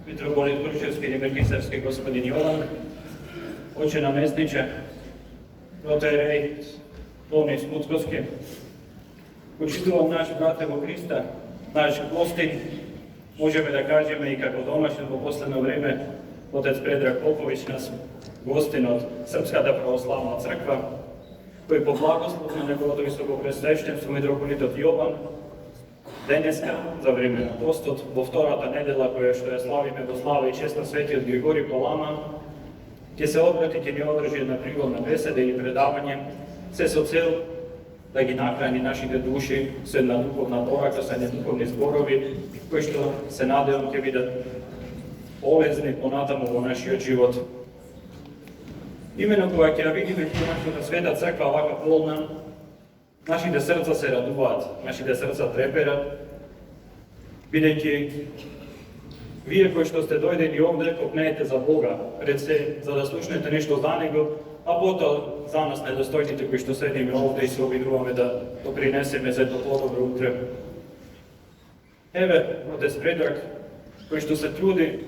mitropolit Kruševski i Megisarski gospodin Jovan, oče namestniče, proterej Tovni Smuckovski, učitelj naš bratemo Krista, naš gostin, možemo da kažemo i kako domaćin po posledno vreme, otec Predrag Popović nas gostin od Srpskata pravoslavna crkva, koji po blagoslovu njegovog visokopresveštenstva mitropolitot Jovan, deneska, za vreme postot, во втората недела, која што ја славиме во слава и чест на светиот Григорий Палама, ќе се обрати, ќе ни одржи една приволна беседа и предавање, се со цел да ги нахрани нашите души со една духовна порака, со едни духовни зборови, кои што се надевам ќе бидат полезни понатаму во нашиот живот. Имено кога ќе ја видиме нашата света црква вака полна, нашите срца се радуваат, нашите срца треперат, бидејќи вие кои што сте дојдени овде, копнеете за Бога, пред се, за да слушнете нешто за Него, а потоа за нас недостојните кои што седиме овде и се обидуваме да допринесеме за едно подобро утре. Еве, отец Предраг, кој што се труди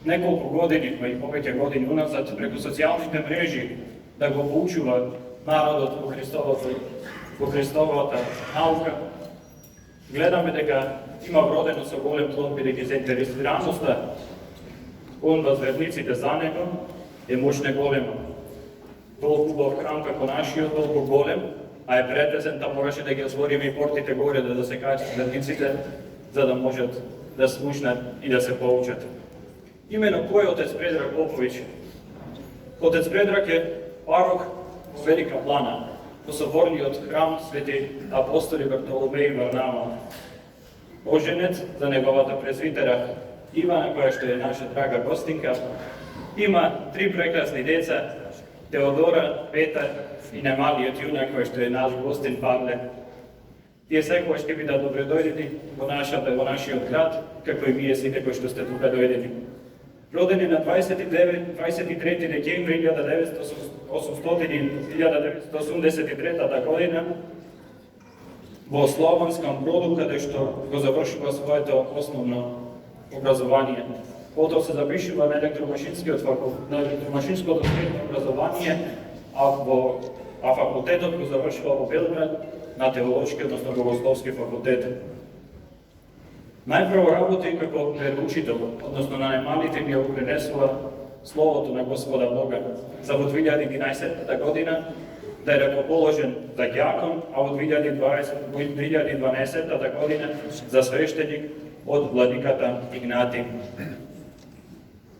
неколку години, па и повеќе години уназад, преку социјалните мрежи, да го поучува народот во Христовата наука, гледаме дека има вродено со голем плод, бидејќи заинтересираноста кон возверниците за Него е мощно голема. Толку убав храм како нашиот, толку голем, а е претесен, та мораше да ги отвориме и портите горе, да се качат верниците, за да можат да слушнат и да се поучат. Имено кој е отец Предраг Поповиќ? Отец Предраг е парох во Велика Плана, во соборниот храм Свети апостоли Вартоломеј и Варнава. Оженет за неговата презвитера Ивана, која што е наша драга гостинка. Има три прекрасни деца, Теодора, Петар и немалиот јунак, кој што е наш гостин Павле. Тие секогаш ќе бидат добредојдени во нашиот град, како и вие сите кои што сте тука дојдени. Родени на 23 декември 1983 година во Слободском Броду, каде што го завршува своето основно образование. Потоа се запишува на електромашинското средно образование, а факултетот го завршува во Белград на теолошки, односно богословски факултет. Најпрво работи како вероучител, односно на најмалите ми го пренесува Словото на Господа Бога. За во 2011 година да е ракоположен за ѓакон, а во 2012 година за свештеник од владиката Игнати.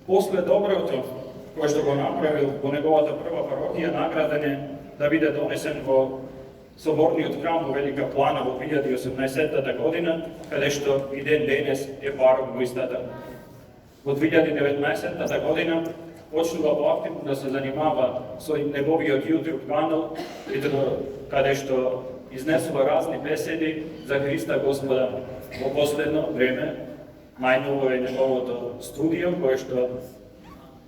После доброто, кое што го направил во неговата прва парохија, награден е да биде донесен во соборниот храм во Велика Плана во 2018 година, каде што и ден денес е парох во истата. Во 2019 година почнува поактивно да се занимава со неговиот YouTube канал, каде што изнесува разни беседи за Христа Господа. Во последно време најново е неговото студио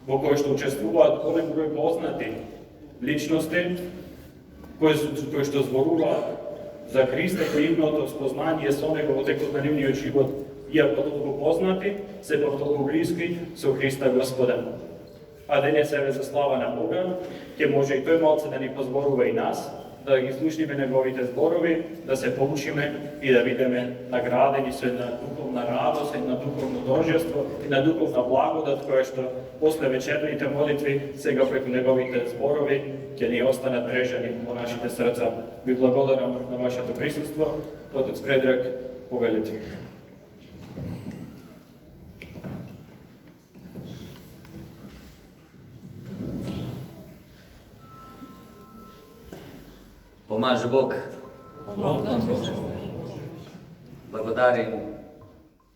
во кое што учествуваат голем број познати личности кои што зборуваат за Христа и нивното спознание со Него во текот на нивниот живот, иако толку познати, се толку блиски со Христа Господа. А денес еве за слава на Бога, ќе може и тој малце да ни позборува и нас, да ги слушниме неговите зборови, да се поучиме и да бидеме наградени со една духовна радост, една духовно дожество, една духовна благодат, која што после вечерните молитви, сега преку неговите зборови, ќе ни останат мрежани во нашите срца. Ви благодарам на вашето присуство, отец Предраг, повелете. Помаже Бог. Благодарим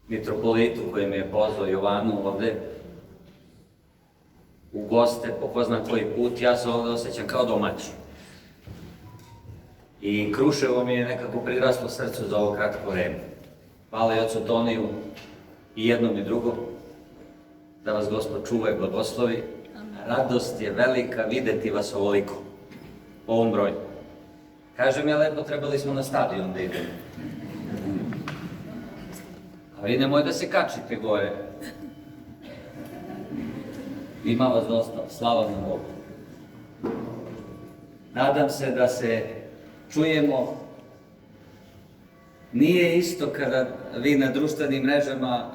митрополиту кој ме е позвao Јовану овде у госте по ko zna koji put. Ja se ovde osjećam kao domaći. I Kruševo mi je nekako priraslo srcu za ovo kratko vreme. Hvala i ocu Toniju i jednom i drugom, da vas Gospod čuva i blagoslovi. Radost je velika videti vas ovoliko, po ovom broju. Kažem ja lepo, trebali smo na stadion da idemo. A vi nemoj da se kačite gore. Ima vas dosta, slava na Bogu. Nadam se da se čujemo. Nije isto kada vi na društvenim mrežama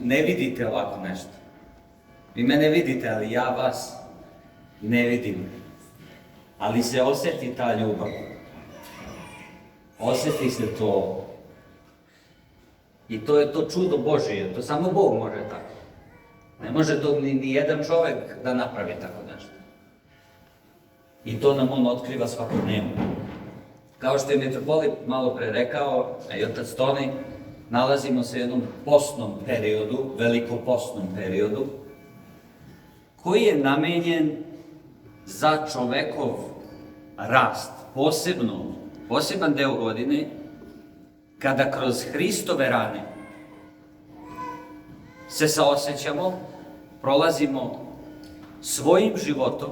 ne vidite ovako nešto. Vi mene vidite, ali ja vas ne vidim. Ali se osjeti ta ljubav. Osjeti se to. I to je to čudo Božije. To samo Bog može tako. Ne može to ni jedan čovjek da napravi tako nešto. I to nam on otkriva svakodnevno. Kao što je mitropolit malo pre rekao, a i otac Toni, nalazimo se u jednom postnom periodu, velikopostnom periodu, koji je namenjen za čovekov rast, poseban deo godine, kada kroz Hristove rane se saosećamo, prolazimo svojim životom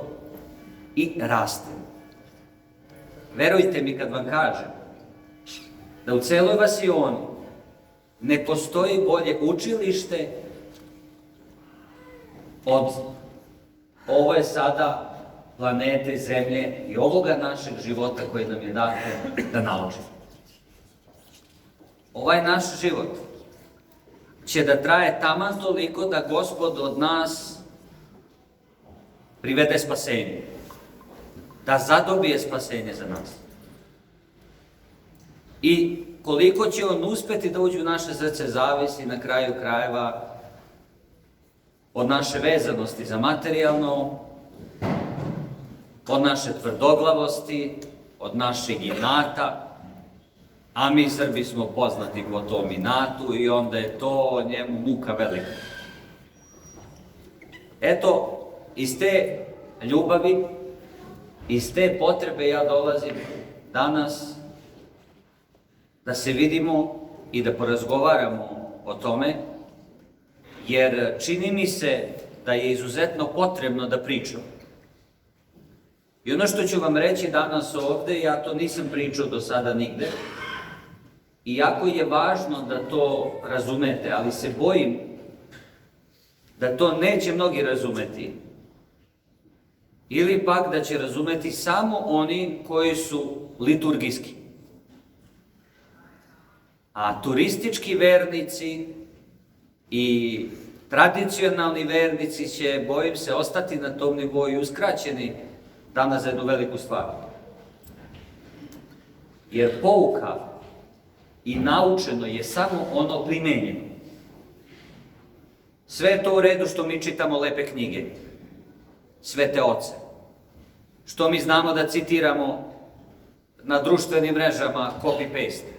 i rastemo. Verujte mi kad vam kažem da u celoj Vasioni ne postoji bolje učilište od ove sada planete Zemlje i ovoga našeg života koji nam je dato da naučimo. Ovaj naš život će da traje taman toliko da Gospod od nas privede spasenje, da zadobije spasenje za nas. I koliko će on uspeti da uđe u naše srce zavisi na kraju krajeva od naše vezanosti za materijalno, od naše tvrdoglavosti, od našeg inata, a mi Srbi smo poznati po tom inatu i onda je to njemu muka velika. Eto, iz te ljubavi, iz te potrebe ja dolazim danas da se vidimo i da porazgovaramo o tome, jer čini mi se da je izuzetno potrebno da pričam. I ono što ću vam reći danas ovde, ja to nisam pričao do sada nigde, iako je važno da to razumete, ali se bojim da to neće mnogi razumeti. Ili pak da će razumeti samo oni koji su liturgijski. A turistički vernici i tradicionalni vernici će, bojim se, ostati na tom nivou i uskraćeni danas za jednu veliku stvar. Jer pouka i naučeno je samo ono primenjeno. Sve je to u redu što mi čitamo lepe knjige, svete oce, što mi znamo da citiramo na društvenim mrežama copy-paste.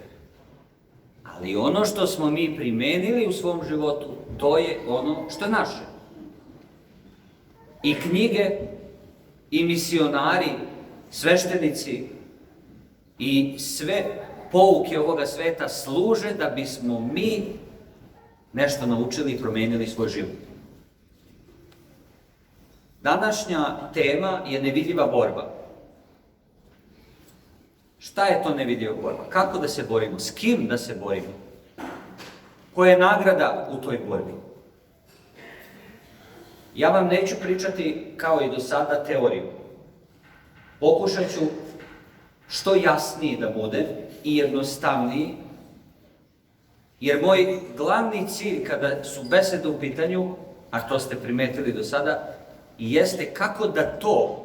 Ali ono što smo mi primenili u svom životu, to je ono što je naše. I knjige, i misionari, sveštenici i sve pouke ovoga sveta služe da bismo mi nešto naučili i promenili svoj život. Današnja tema je nevidljiva borba. Šta je to nevidljiva borba? Kako da se borimo? S kim da se borimo? Koja je nagrada u toj borbi? Ja vam neću pričati kao i do sada teoriju. Pokušat ću što jasniji da bude i jednostavniji, jer moj glavni cilj kada su besede u pitanju, a to ste primetili do sada, jeste kako da to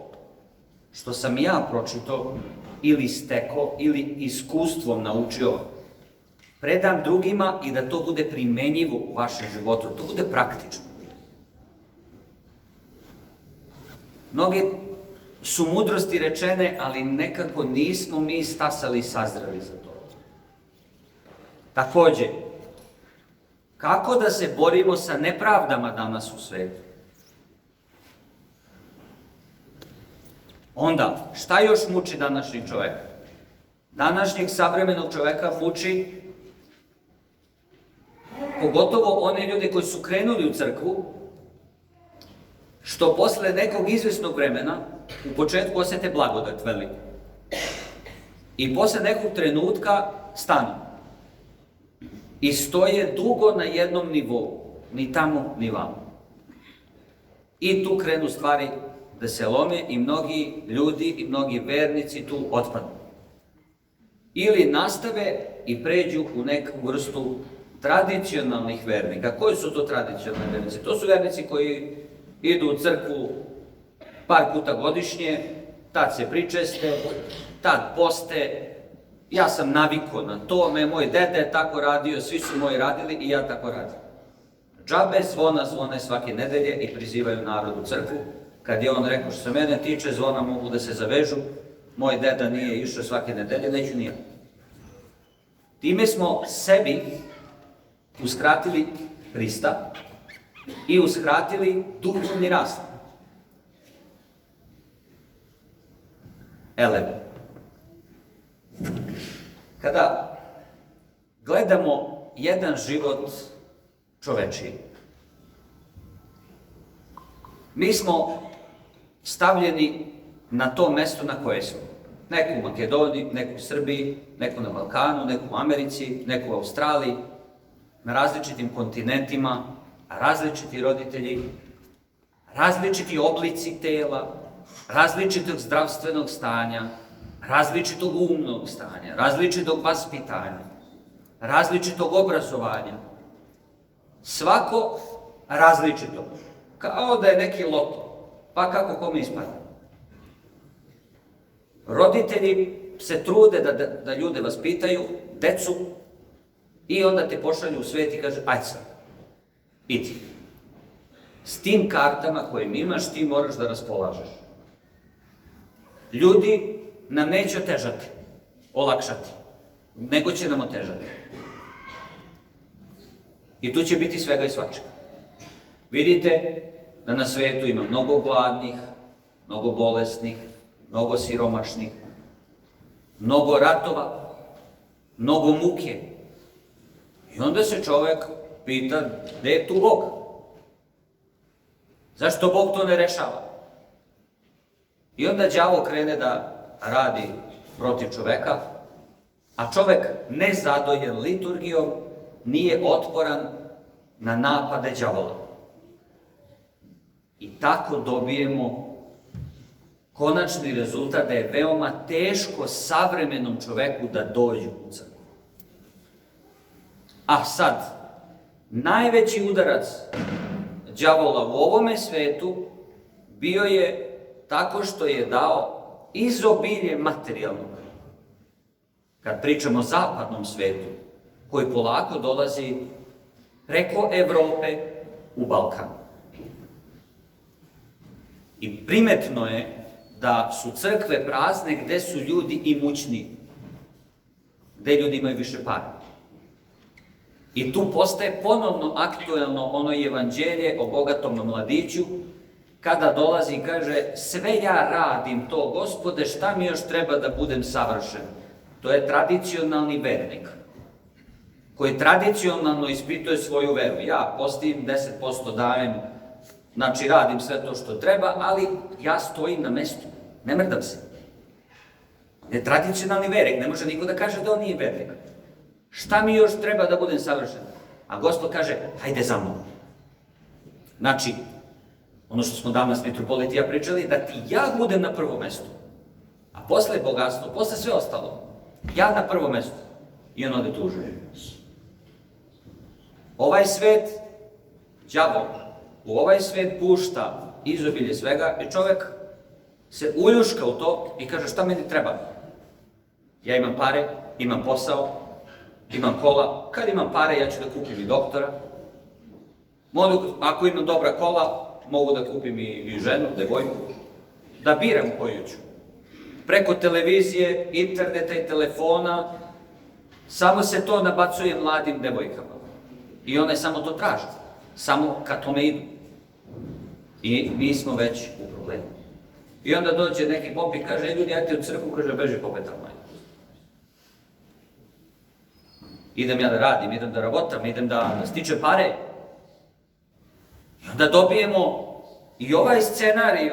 što sam ja pročitao ili stekao ili iskustvom naučio predam drugima i da to bude primenjivo u vašem životu, da to bude praktično. Mnoge su mudrosti rečene, ali nekako nismo mi stasali i sazreli za to. Takođe, kako da se borimo sa nepravdama danas u svetu? Onda, šta još muči današnjeg čoveka? Današnjeg savremenog čoveka muči, pogotovo one ljude koji su krenuli u crkvu, što posle nekog izvesnog vremena u početku osjete blagodat veliku. I posle nekog trenutka stanu. I stoje dugo na jednom nivou, ni tamo, ni vamo. I tu krenu stvari da se lome i mnogi ljudi i mnogi vernici tu otpadnu. Ili nastave i pređu u neku vrstu tradicionalnih vernika. Koji su to tradicionalni vernici? To su vernici koji idu u crkvu par puta godišnje, tad se pričeste, tad poste. Ja sam navikao na to, moj dede je tako radio, svi su moji radili i ja tako radim. Džabe zvone svake nedelje i prizivaju narod u crkvu. Kad je on rekao što se mene tiče, zvona mogu da se zavežu, moj deda nije išao svake nedelje, neću nije. Time smo sebi uskratili Hrista i uskratili duhovni rast. Kada gledamo jedan život čovečiji, mi smo stavljeni na to mesto na koje smo. Neko u Makedoniji, neko u Srbiji, neko na Balkanu, neko u Americi, neko u Australiji, na različitim kontinentima, različiti roditelji, različiti oblici tela, različitog zdravstvenog stanja, različitog umnog stanja, različitog vaspitanja, različitog obrazovanja. Svako različito. Kao da je neki loto, pa kako kome ispada. Roditelji se trude da ljude vaspitaju, decu, i onda te pošalju u svet i kaže, aj sad, idi. S tim kartama koje imaš, ti moraš da raspolažeš. Ljudi nam neće otežati, olakšati, nego će nam otežati. I tu će biti svega i svačega. Vidite da na svetu ima mnogo gladnih, mnogo bolesnih, mnogo siromašnih, mnogo ratova, mnogo muke. I onda se čovek pita, gde je tu Bog? Zašto Bog to ne rešava? I onda đavo krene da radi protiv čoveka, a čovek nezadojen liturgijom nije otporan na napade đavola. I tako dobijemo konačni rezultat da je veoma teško savremenom čoveku da dođu u crkvu. A sad, najveći udarac đavola u ovome svetu bio je tako što je dao izobilje materijalnog. Kad pričamo o zapadnom svetu, koji polako dolazi preko Evrope u Balkan. I primetno je da su crkve prazne gde su ljudi imućniji, gde ljudi imaju više para. I tu postaje ponovno aktuelno ono evanđelje o bogatom mladiću, kada dolazi i kaže, sve ja radim to, Gospode, šta mi još treba da budem savršen? To je tradicionalni vernik, koji tradicionalno ispituje svoju veru. Ja postim, 10% dajem, znači radim sve to što treba, ali ja stojim na mestu, ne mrdam se. Je tradicionalni vernik, ne može niko da kaže da on nije vernik. Šta mi još treba da budem savršen? A Gospod kaže, hajde za mnom. Znači, ono što smo danas mitropoliti ja pričali, da ti ja budem na prvom mestu, a posle bogatstvo, posle sve ostalo, ja na prvom mestu. I on ode tužuje. Ovaj svet, đavo, u ovaj svet pušta izobilje svega i čovek se uljuška u to i kaže, šta meni treba? Ja imam pare, imam posao, imam kola, kad imam pare ja ću da kupim i doktora. Ako imam dobra kola, mogu da kupim i ženu, devojku, da biram koju ću. Preko televizije, interneta i telefona, samo se to nabacuje mladim devojkama. I one samo to traže, samo ka tome idu. I mi smo već u problemu. I onda dođe neki pop i kaže, ljudi, ajte u crkvu, kaže, beži popeta moja. Idem ja da radim, idem da rabotam, idem da stičem pare. I onda dobijemo i ovaj scenarij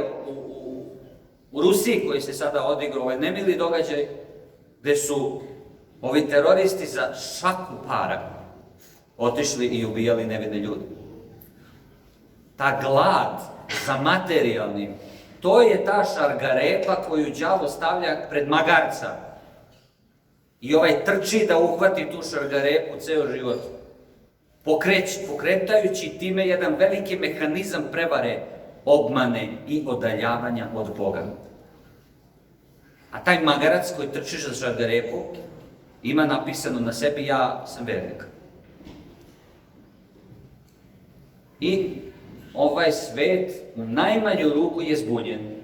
u Rusiji koji se sada odigrao, ovaj nemili događaj, gde su ovi teroristi za šaku para otišli i ubijali nevine ljude. ta glad za materijalnim, to je ta šargarepa koju đavo stavlja pred magarca. I ovaj trči da uhvati tu šargarepu ceo život, pokretajući time jedan veliki mehanizam prevare, obmane i odaljavanja od Boga. A taj magarac koji trči za šargarepu ima napisano na sebi: ja sam vernik. I ovaj svet u najmanju ruku je zbunjen.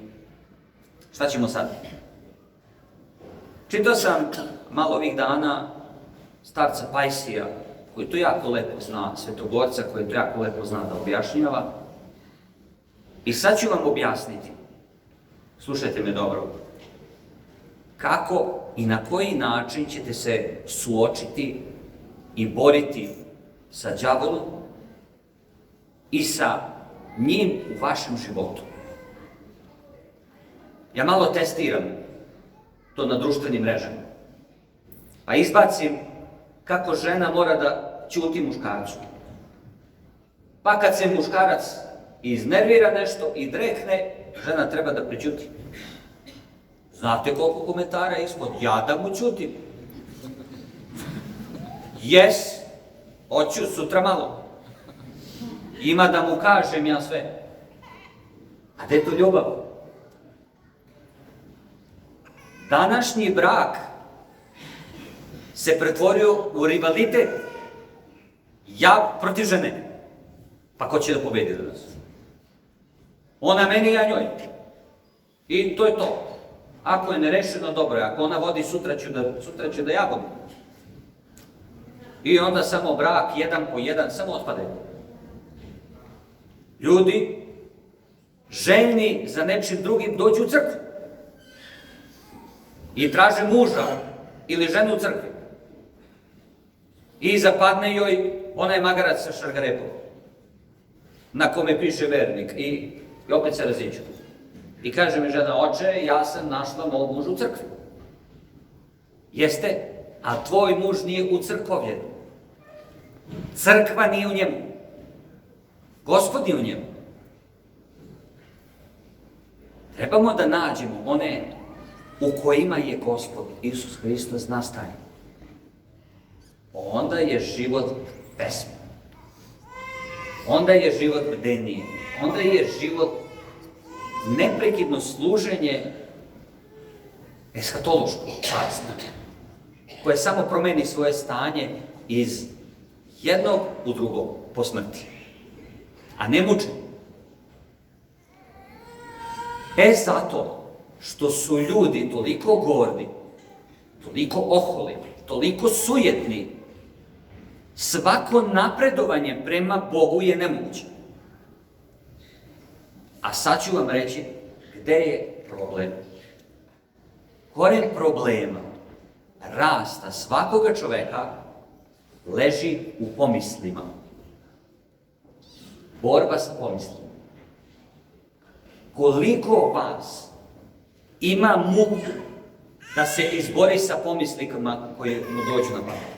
Šta ćemo sad? Čitao sam malo ovih dana starca Pajsija, koji to jako lepo zna, Svetogorca koji to jako lepo zna da objašnjava. I sad ću vam objasniti, slušajte me dobro, kako i na koji način ćete se suočiti i boriti sa đavolom i sa njim u vašem životu. Ja malo testiram to na društvenim mrežama, pa izbacim kako žena mora da ćuti muškarcu. Pa kad se muškarac iznervira nešto i drekne, žena treba da prećuti. Znate koliko komentara ispod? Ja da mu ćutim. Jes, hoću sutra malo. Ima da mu kažem ja sve. A gde je to ljubav? Današnji brak se pretvorio u rivalitet. Ja protiv žene. Pa ko će da pobedi danas? Ona meni, ja njoj. I to je to. Ako je nerešeno, dobro je. Ako ona vodi, sutra ću da ja vodim. I onda samo brak, jedan po jedan, samo otpadaju. Ljudi, željni za nečim drugim, dođu u crkvu. I traže muža ili ženu u crkvi. I zapadne joj onaj magarac sa šargarepom, na kome piše vernik, i opet se raziđu. I kaže mi žena: oče, ja sam našla mog muža u crkvi. Jeste, a tvoj muž nije ucrkovljen. Crkva nije u njemu. Gospod nije u njemu. Trebamo da nađemo one u kojima je Gospod Isus Hristos nastaje. Onda je život pesma. Onda je život bdenije. Onda je život neprekidno služenje eskatološkog carstva, koje samo promeni svoje stanje iz jednog u drugog po smrti, a ne mučenje. Zato što su ljudi toliko gordi, toliko oholi, toliko sujetni, svako napredovanje prema Bogu je nemoguće. A sad ću vam reći gde je problem. Koren problema rasta svakoga čoveka leži u pomislima. Borba sa pomislima. Koliko vas ima muku da se izbori sa pomislikama koje mu dođu na pamet?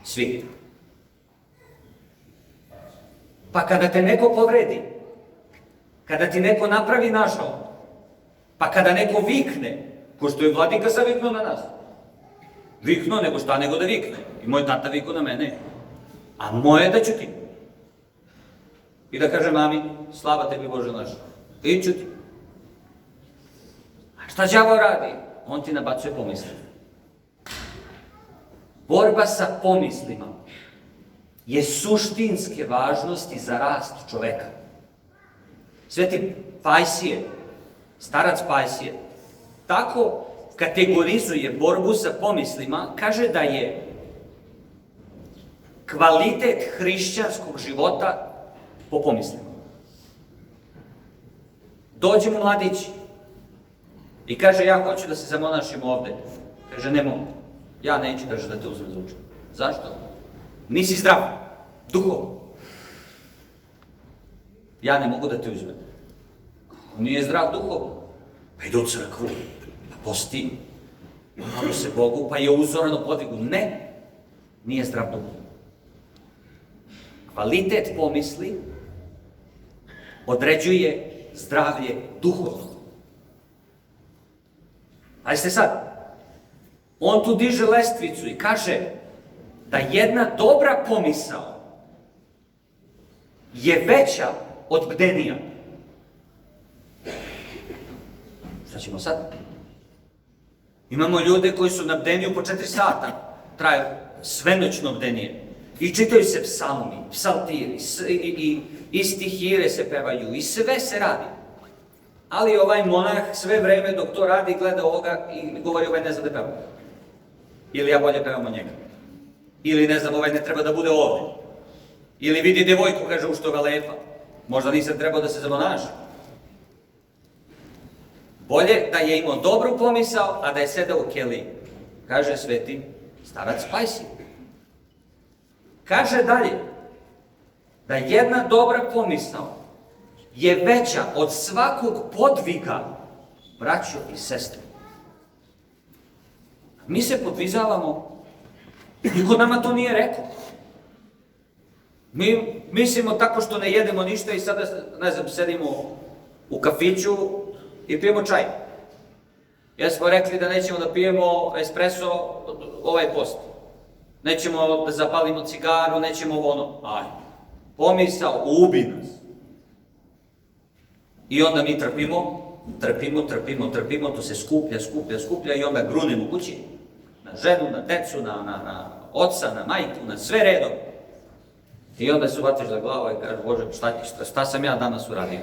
Svi. Pa kada te neko povredi, kada ti neko napravi nažao, pa kada neko vikne, ko što je vladika sad viknuo na nas. Viknuo, nego šta nego da vikne. I moj tata viknuo na mene. A moje da ćutim. I da kaže mami: slava tebi Bože naš. I ćutim. A šta đavo radi? On ti nabacuje pomisli. Borba sa pomislima je suštinske važnosti za rast čoveka. Sveti Pajsije, starac Pajsije, tako kategorizuje borbu sa pomislima, kaže da je kvalitet hrišćanskog života po pomislima. Dođe mu mladić i kaže: ja hoću da se zamonašim ovde. Kaže: ne mogu. Ja neću, kaže, da te uzmem za učenje. Zašto? Nisi zdrav, duhovno. Ja ne mogu da te uzmem. On nije zdrav duhovno. Pa ide u crkvu, pa posti, moli se Bogu, pa je uzoran u podvigu. Ne, nije zdrav duhovno. Kvalitet pomisli određuje zdravlje duhovno. Pazite sad, on tu diže lestvicu i kaže da jedna dobra pomisao je veća od bdenija. Šta ćemo sad? Imamo ljude koji su na bdeniju po 4 sata, traje svenoćno bdenije. I čitaju se psalmi, psaltiri, i stihire se pevaju, i sve se radi. Ali ovaj monah sve vreme dok to radi gleda ovoga i govori ovaj ne zna da peva. Ili ja bolje pevam od njega. Ili ne znam, ovaj ne treba da bude ovdje. Ili vidi djevojku, kaže, u što ga lepa. Možda nisam trebao da se zamonaži. Bolje da je imao dobru pomisao, a da je sedao u keliji. Kaže sveti starac Pajsi. Kaže dalje, da jedna dobra pomisao je veća od svakog podviga, braćo i sestre. Mi se podvizavamo, niko nama to nije rekao. Mi mislimo tako što ne jedemo ništa i sada, ne znam, sedimo u kafiću i pijemo čaj. Jer smo rekli da nećemo da pijemo espresso ovaj post. Nećemo da zapalimo cigaru, nećemo ono. Aj, pomisao, ubi nas. I onda mi trpimo, to se skuplja i onda grunemo kući. Na ženu, na decu, na oca, na majku, na sve redom. I onda se ubatiš za glavu i kažeš, Bože, šta sam ja danas uradio?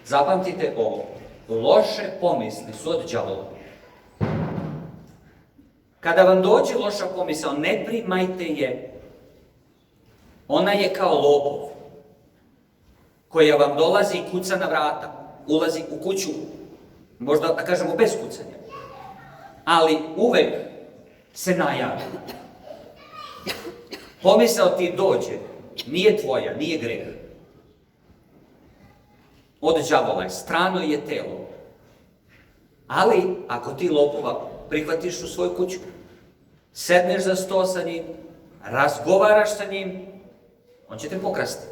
Zapamtite ovo, loše pomisli su od đavola. Kada vam dođe loša pomisao, ne primajte je. Ona je kao lopov, koja vam dolazi i kuca na vrata, ulazi u kuću, možda da kažemo bez kucanja, ali uvek se najavi. Pomisao ti dođe, nije tvoja, nije greh. Od đavola je, strano je telo. Ali, ako ti lopova prihvatiš u svoju kuću, sedneš za sto sa njim, razgovaraš sa njim, on će te pokrasti.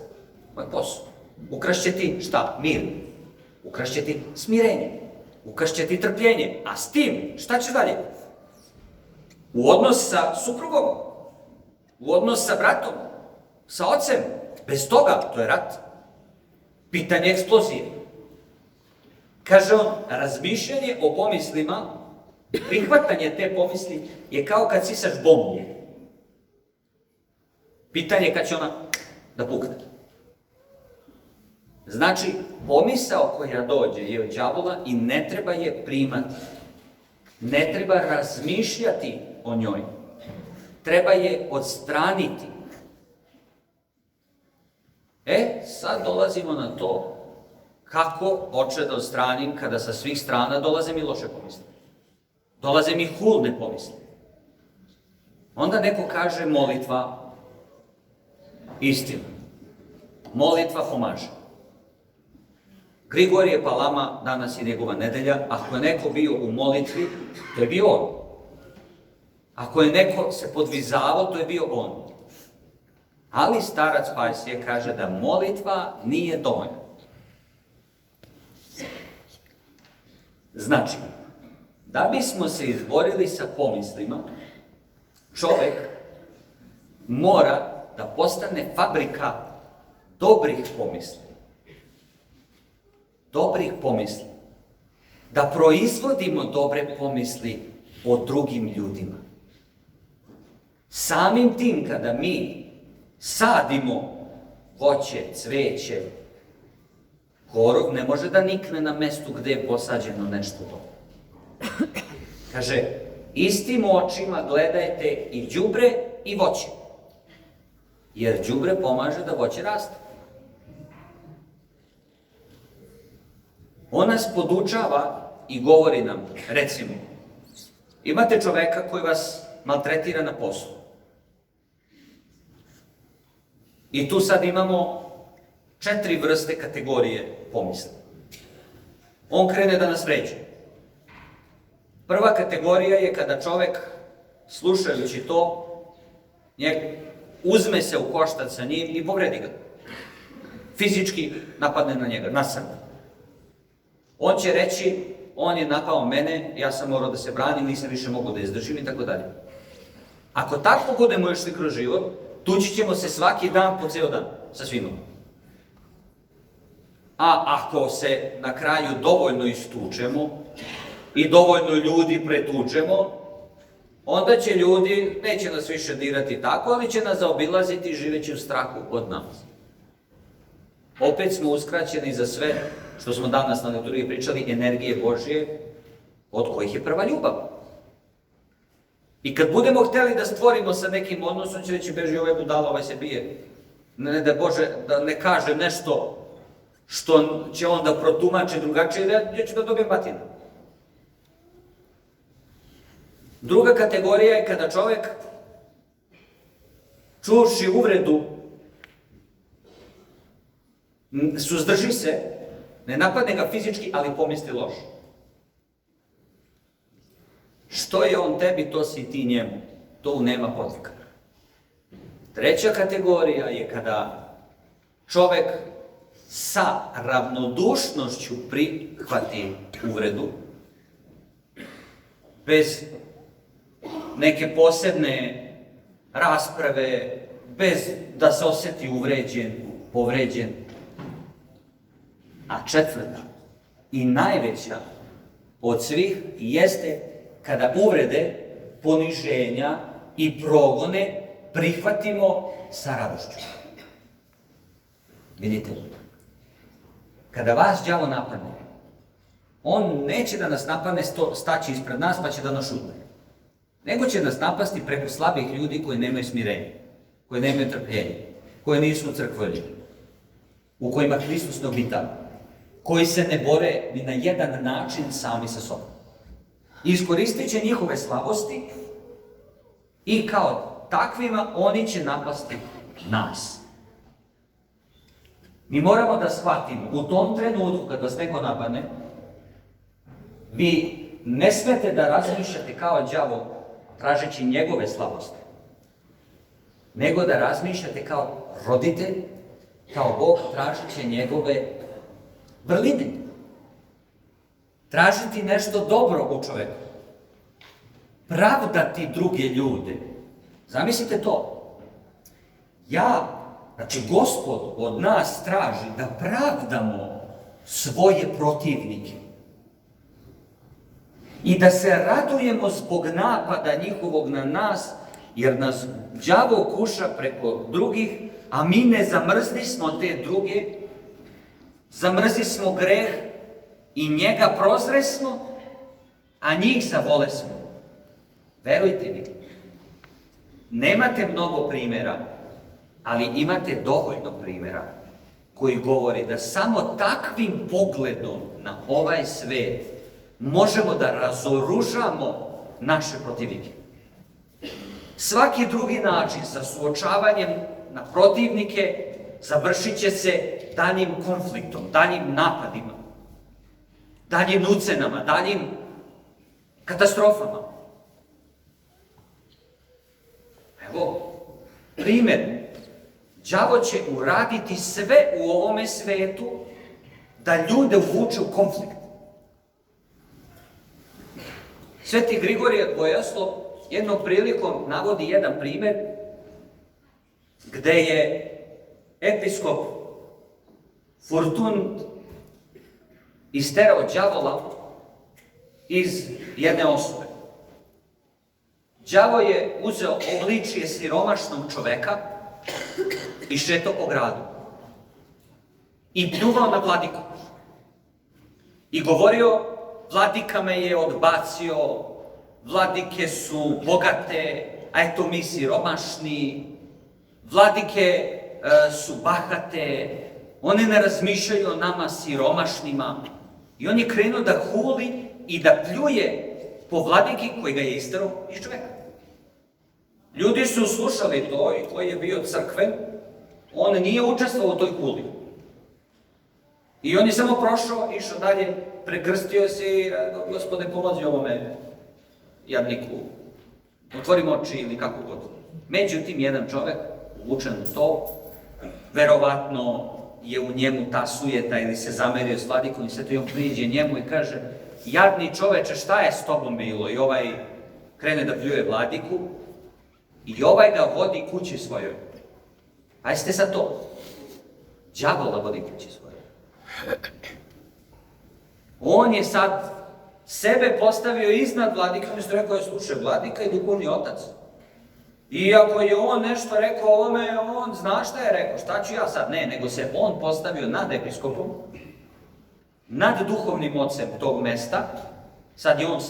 To je posao. Ukrašće ti šta? Mir. Ukrašće ti smirenje. Ukrašće ti trpljenje. A s tim, šta ćeš dalje? U odnos sa suprugom, u odnos sa bratom, sa ocem. Bez toga, to je rat. Pitanje eksplozije. Kaže on, razmišljanje o pomislima, prihvatanje te pomisli je kao kad sisaš bombu. Pitanje je kad će ona da pukne. Znači, pomisao koja dođe je od đavola i ne treba je primati. Ne treba razmišljati o njoj. Treba je odstraniti. Sad dolazimo na to kako početi da odstranim kada sa svih strana dolaze mi loše pomisli. Dolaze mi hulne pomisli. Onda neko kaže molitva, istina. Molitva pomaže. Grigorije Palama, danas je njegova nedelja, ako je neko bio u molitvi, to je bio on. Ako je neko se podvizavao, to je bio on. Ali starac Pajsije kaže da molitva nije dovoljna. Znači, da bismo se izborili sa pomislima, čovek mora da postane fabrika dobrih pomisli. Dobrih pomisli. Da proizvodimo dobre pomisli o drugim ljudima. Samim tim kada mi sadimo voće, cveće, korov ne može da nikne na mestu gde je posađeno nešto dobro. Kaže, istim očima gledajte i đubre i voće. Jer đubre pomaže da voće raste. On nas podučava i govori nam, recimo, imate čoveka koji vas maltretira na poslu. I tu sad imamo 4 vrste kategorije pomisli. On krene da nas vređa. Prva kategorija je kada čovek, slušajući to, uzme se u koštac sa njim i povredi ga. Fizički napadne na njega, nasrne. On će reći, on je napao mene, ja sam morao da se branim, nisam više mogao da izdržim i tako dalje. Ako tako budemo išli kroz život, tući ćemo se svaki dan po ceo dan sa svima. A ako se na kraju dovoljno istučemo i dovoljno ljudi pretučemo, onda će ljudi, neće nas više dirati tako, ali će nas zaobilaziti živeći u strahu od nas. Opet smo uskraćeni za sve što smo danas na liturgiji pričali, energije Božje, od kojih je prva ljubav. I kad budemo hteli da stvorimo sa nekim odnosom, će reći, beži ovaj budala, ovaj se bije. Ne da Bože, da ne kaže nešto što će on da protumači drugačije, da će da dobije batinu. Druga kategorija je kada čovjek, čuvši uvredu, suzdrži se, ne napadne ga fizički, ali pomisli loš. Što je on tebi, to si ti njemu. To nema podvika. Treća kategorija je kada čovjek sa ravnodušnošću prihvati uvredu, bez neke posebne rasprave, bez da se osjeti uvređen, povređen. A četvrta i najveća od svih jeste kada uvrede, poniženja i progone prihvatimo sa radošću. Vidite, kada vas đavo napadne, on neće da nas napadne staći ispred nas pa će da nas šutne. Nego će nas napasti preko slabih ljudi koji nemaju smirenje, koji nemaju trpljenje, koji nisu ucrkveni, u kojima Hristos ne obitava, koji se ne bore ni na jedan način sami sa sobom. Iskoristit će njihove slabosti i kao takvima oni će napasti nas. Mi moramo da shvatimo, u tom trenutku kad vas neko napadne, vi ne smete da razmišljate kao đavo tražeći njegove slabosti, nego da razmišljate kao roditelj, kao Bog tražeći njegove vrline. Tražiti nešto dobro u čoveku. Pravdati druge ljude. Zamislite to. Znači Gospod od nas traži da pravdamo svoje protivnike. I da se radujemo zbog napada njihovog na nas, jer nas đavo kuša preko drugih, a mi ne zamrzli smo te druge, zamrzli smo greh i njega prozresmo, a njih zavolesmo. Verujte mi, nemate mnogo primjera, ali imate dovoljno primjera koji govori da samo takvim pogledom na ovaj svet možemo da razoružamo naše protivnike. Svaki drugi način sa suočavanjem na protivnike završit će se daljim konfliktom, daljim napadima, daljim ucenama, daljim katastrofama. Evo, primjer. Đavo će uraditi sve u ovome svetu da ljude uvuče u konflikt. Sveti Grigorije Dvojaslov jednom prilikom navodi jedan primjer gde je episkop Fortun isterao đavola iz jedne osobe. Đavo je uzeo obličje siromašnog čoveka i šetao po gradu. I pljuvao na vladiku. I govorio, vladika me je odbacio, vladike su bogate, a eto mi siromašni, vladike su bahate, one ne razmišljaju o nama siromašnima. I on je krenuo da huli i da pljuje po vladiki koji ga je isterao iz čoveka. Ljudi su slušali to i koji je bio crkven, on nije učestvovao u toj huli. I on je samo prošao, išao dalje, prekrstio se i Gospode pomozi ovome jadniku, otvorim oči ili kako god. Međutim, jedan čovek uvučen u to, verovatno je u njemu ta sujeta ili se zamerio s vladikom i sve to i on priđe njemu i kaže: jadni čoveče, šta je s tobom bilo? I ovaj krene da pljuje vladiku i ovaj ga vodi kući svojoj. Pazite sad to. Đavola vodi kući svojoj. On je sad sebe postavio iznad vladika, umjesto rekao je: slušaj, vladika je duhovni otac. Iako je on nešto rekao ovome, on zna šta je rekao, šta ću ja sad? Ne, nego se on postavio nad episkopom, nad duhovnim ocem tog mesta. Sad je on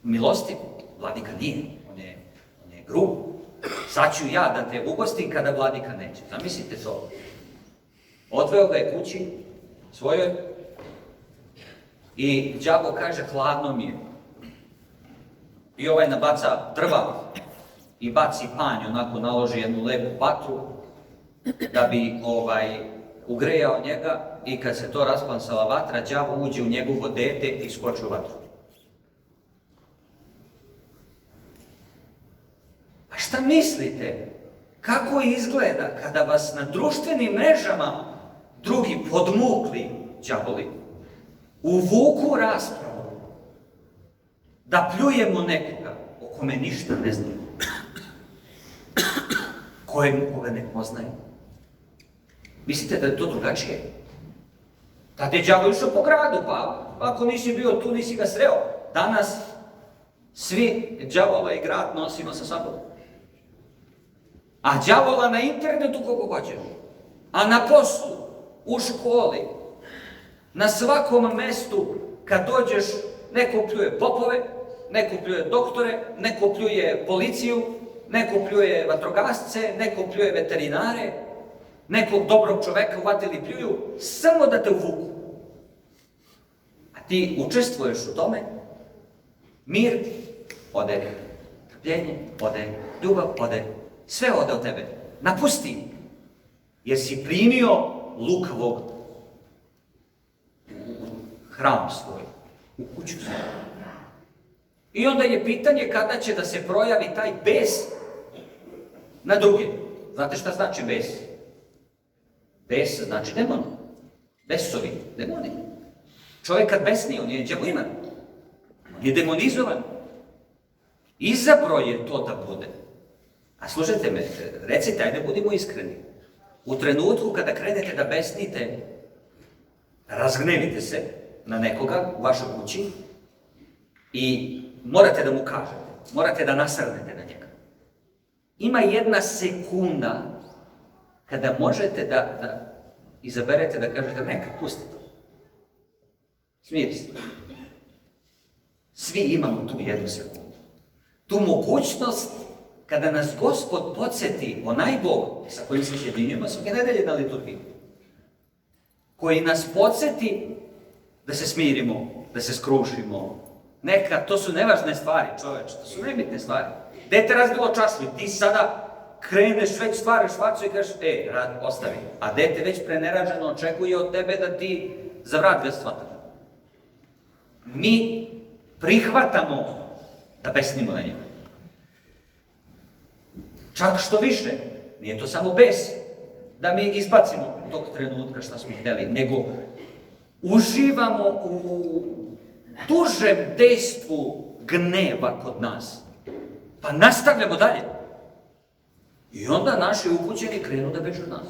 milostiv, vladika nije, on je grub. Sad ću ja da te ugostim kada vladika neće. Zamislite to. Odveo ga je kući svojoj i đavo kaže: hladno mi je. I ovaj nabaca drva i baci panj, onako naloži jednu lepu vatru da bi ugrejao njega, i kad se to raspansala vatra, đavo uđe u njegovo dete i skoči u vatru. A šta mislite? Kako izgleda kada vas na društvenim mrežama drugi podmukli đavoli uvuku raspravu da pljujemo nekoga o kome ništa ne znamo, koga ne poznajemo? Mislite da je to drugačije? Tad je đavo išao po gradu, pa ako nisi bio tu, nisi ga sreo. Danas svi đavola i grad nosimo sa sobom. A đavola na internetu koliko hoćeš. A na poslu, u školi, na svakom mestu kad dođeš, neko pljuje popove, neko pljuje doktore, neko pljuje policiju, neko pljuje vatrogasce, neko pljuje veterinare, nekog dobrog čoveka uvatili pljuju, samo da te uvuku. A ti učestvuješ u tome, mir ode, trpljenje ode, ljubav ode, sve ode od tebe. Napusti, jer si primio lukavog u hram svoj, u kuću svoju. I onda je pitanje kada će da se projavi taj bes na druge. Znate šta znači bes? Bes znači demon. Besovi, demoni. Čovjek kad besni, on je đavoiman. On je demonizovan. Izabro je to da bude. A slušajte me, recite, ajde budimo iskreni. U trenutku kada krenete da besnite, razgnevite se na nekoga u vašoj kući i morate da mu kažete, morate da nasrnete na njega. Ima jedna sekunda kada možete da izaberete da kažete: neka, pusti to. Smiri se. Svi imamo tu jednu sekundu. Tu mogućnost kada nas Gospod podsjeti, onaj Bog sa kojim se sjedinjujemo svake nedelje na liturgiji, koji nas podsjeti da se smirimo, da se skrušimo. Neka, to su nevažne stvari, čoveče, to su nebitne stvari. Dete razbilo čašu i ti sada kreneš, već stvaraš facu i kažeš: ostavi. A dete već prenerađeno očekuje od tebe da ti za vrat ga shvataš. Mi prihvatamo da besnimo na njega. Čak što više, nije to samo bes da mi izbacimo tog trenutka šta smo hteli, nego uživamo u dužem dejstvu gneva kod nas. Pa nastavljamo dalje. I onda naši ukućeni krenu da bežu od nas.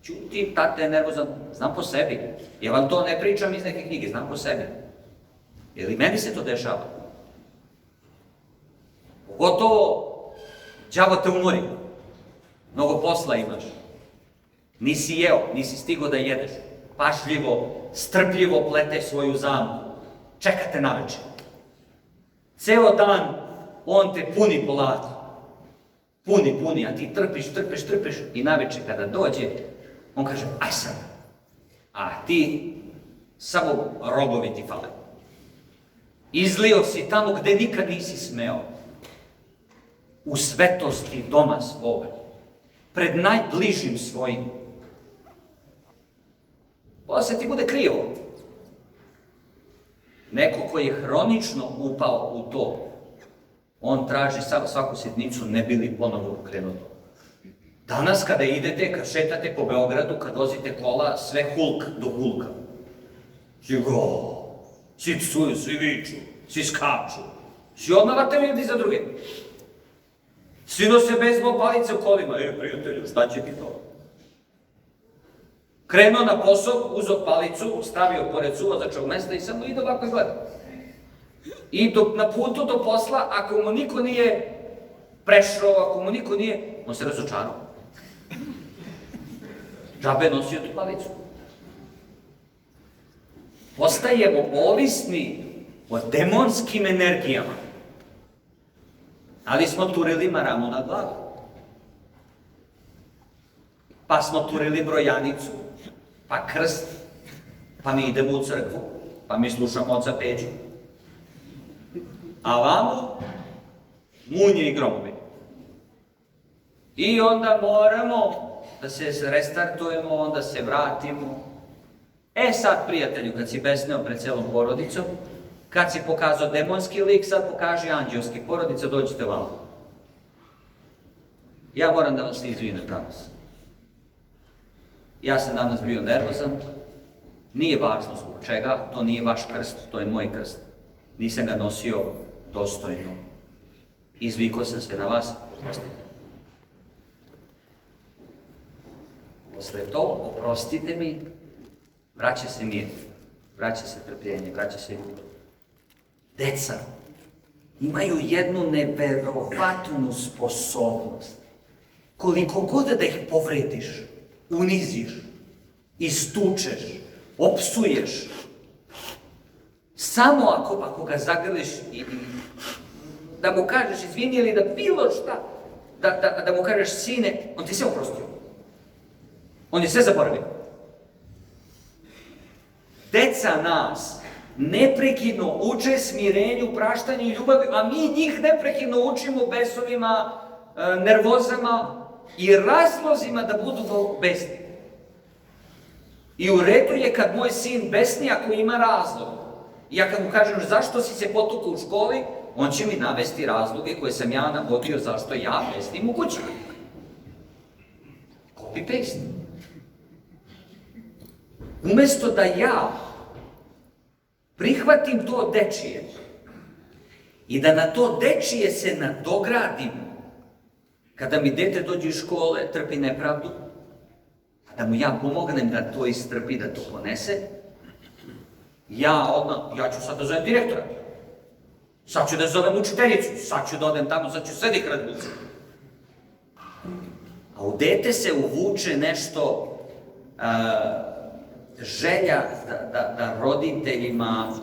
Ćuti, tate je nervozan, znam po sebi. Ja vam to ne pričam iz neke knjige, znam po sebi. Jer i meni se to dešava. Pogotovo đavo te umori. Mnogo posla imaš. Nisi jeo, nisi stigo da jedeš. Pašljivo, strpljivo plete svoju zamku. Čekate naveče. Ceo dan on te puni polako. Puni, a ti trpiš i naveče kada dođe, on kaže: aj sad. A ti samo rogovi ti fale. Izlio si tamo gde nikad nisi smeo. U svetosti doma svoga. Pred najbližim svojim. Posle ti bude krivo. Neko koji je hronično upao u to, on traži svaku sitnicu, ne bi li ponovo krenuo. Danas kada idete, kad šetate po Beogradu, kad vozite kola, sve hulk do hulka. Svi svi psuju, svi viču, svi skaču. Svi odmah vataju jedni za druge. Svi nose bejzbol palice u kolima. Prijatelju, šta će ti to? Krenuo na posao, uzeo palicu, stavio pored suvozačkog mesta i samo ide ovako i gleda. I na putu do posla, ako mu niko nije prešao, ako mu niko nije, on se razočarao. Džabe nosio tu palicu. Postajemo ovisni o demonskim energijama. Ali smo turili maramu na glavu. Pa smo turili brojanicu, pa krst, pa mi idemo u crkvu, pa mi slušamo oca Peđu. A vamo munje i gromovi. I onda moramo da se restartujemo, onda se vratimo. Sad, prijatelju, kad si besneo pred celom porodicom, kad si pokazao demonski lik, sad pokaži anđelski. Porodica, dođite vamo. Ja moram da vas izvinem danas. Ja sam danas bio nervozan. Nije važno zbog čega, to nije vaš krst, to je moj krst. Nisam ga nosio dostojno. Izvikao sam se na vas. Posle to, oprostite mi, vraća se mir, vraća se trpljenje, vraća se ljubav. Deca imaju jednu neverovatnu sposobnost. Koliko god da ih povrediš, uniziš, istučeš, opsuješ, samo ako ga zagrliš i da mu kažeš izvini ili da bilo šta, da mu kažeš sine, on ti sve oprostio. On je sve zaboravio. Deca nas neprekidno uče smirenju, praštanju i ljubavi, a mi njih neprekidno učimo besovima, nervozama i razlozima da budu besni. I u redu je kad moj sin besni ako ima razlog. I ja kad mu kažem zašto si se potukao u školi, on će mi navesti razloge koje sam ja navodio zašto ja besnim u kući. Copy-paste. Umesto da ja prihvatim to dečije i da na to dečije se nadogradim, kada mi dete dođe iz škole, trpi nepravdu, a da mu ja pomognem da to istrpi, da to ponese, ja ću sad da zovem direktora, sad ću da zovem učiteljicu, sad ću da odem tamo, sad ću sve ih razbucati. A u dete se uvuče nešto, želja da roditeljima,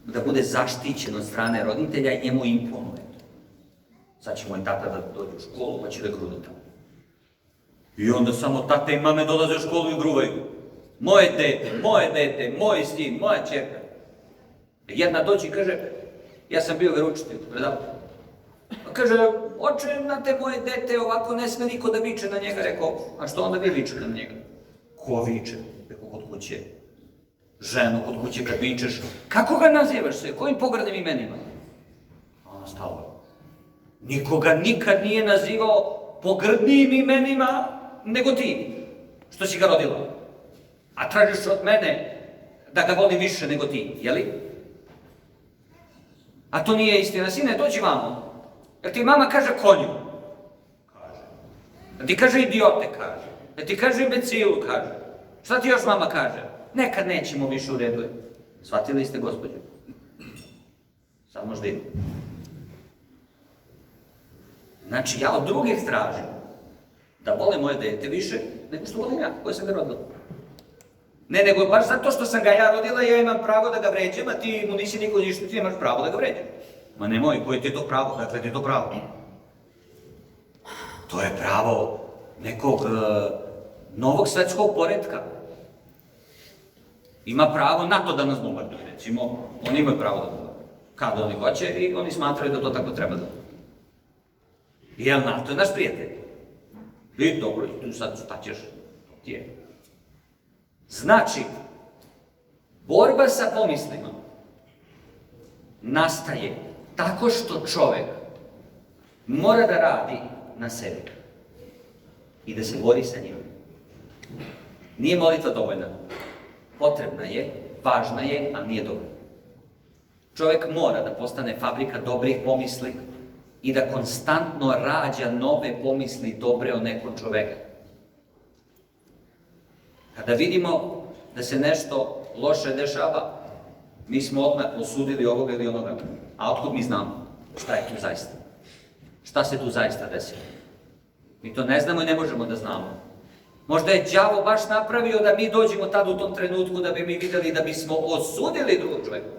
da bude zaštićen od strane roditelja i njemu imponuje. Sad će moj tata da dođe u školu, pa će da gruda tamo. I onda samo tata i mame dolaze u školu i gruvaju. Moje dete, moj sin, moja ćerka. Jedna dođe i kaže, ja sam bio veroučitelj, predavatelj. Kaže, oče, znate, moje dete ovako ne sme niko da viče na njega. Rekao, a što onda vi vičete na njega? Ko viče? Rekao, kod kuće. Ženu kod kuće kad vičeš. Kako ga nazivaš se? Kojim pogrdnim imenima? Ona stala. Nikoga nikad nije nazivao pogrdnijim imenima nego ti, što si ga rodila. A tražiš od mene da ga volim više nego ti, jeli? A to nije istina. Sine, dođi vamo. Jer ti mama kaže konju? Kaže. Jer ti kaže idiote? Kaže. Jer ti kaže imbecilu? Kaže. Šta ti još mama kaže? Nekad nećemo više u redu. Shvatili ste, gospođo? Sad možda idem. Znači, ja od drugih tražim da vole moje dete više nego što volim ja, koje sam ga rodila. Ne, nego baš zato što sam ga ja rodila, ja imam pravo da ga vređem, a ti mu nisi niko ništa, ti imaš pravo da ga vređem. Ma nemoj, koje ti je to pravo? Dakle, ti je to pravo? To je pravo nekog novog svetskog poretka. Ima pravo NATO da nas bombarduje, recimo. Oni imaju pravo da bombarduje. Kada oni hoće i oni smatraju da to tako treba da bude. Jel NATO je naš prijatelj? I dobro, tu sad šta ćeš? Ti je. Znači, borba sa pomislima nastaje tako što čovek mora da radi na sebi. i da se bori sa njim. Nije molitva dovoljna. Potrebna je, važna je, ali nije dovoljna. Čovjek mora da postane fabrika dobrih pomisli i da konstantno rađa nove pomisli dobre o nekom čoveku. Kada vidimo da se nešto loše dešava, mi smo odmah osudili ovoga ili onoga. A otkud mi znamo šta je tu zaista? Šta se tu zaista desilo? Mi to ne znamo i ne možemo da znamo. Možda je đavo baš napravio da mi dođemo tad u tom trenutku da bi mi vidjeli da bismo osudili drugog čovjeka.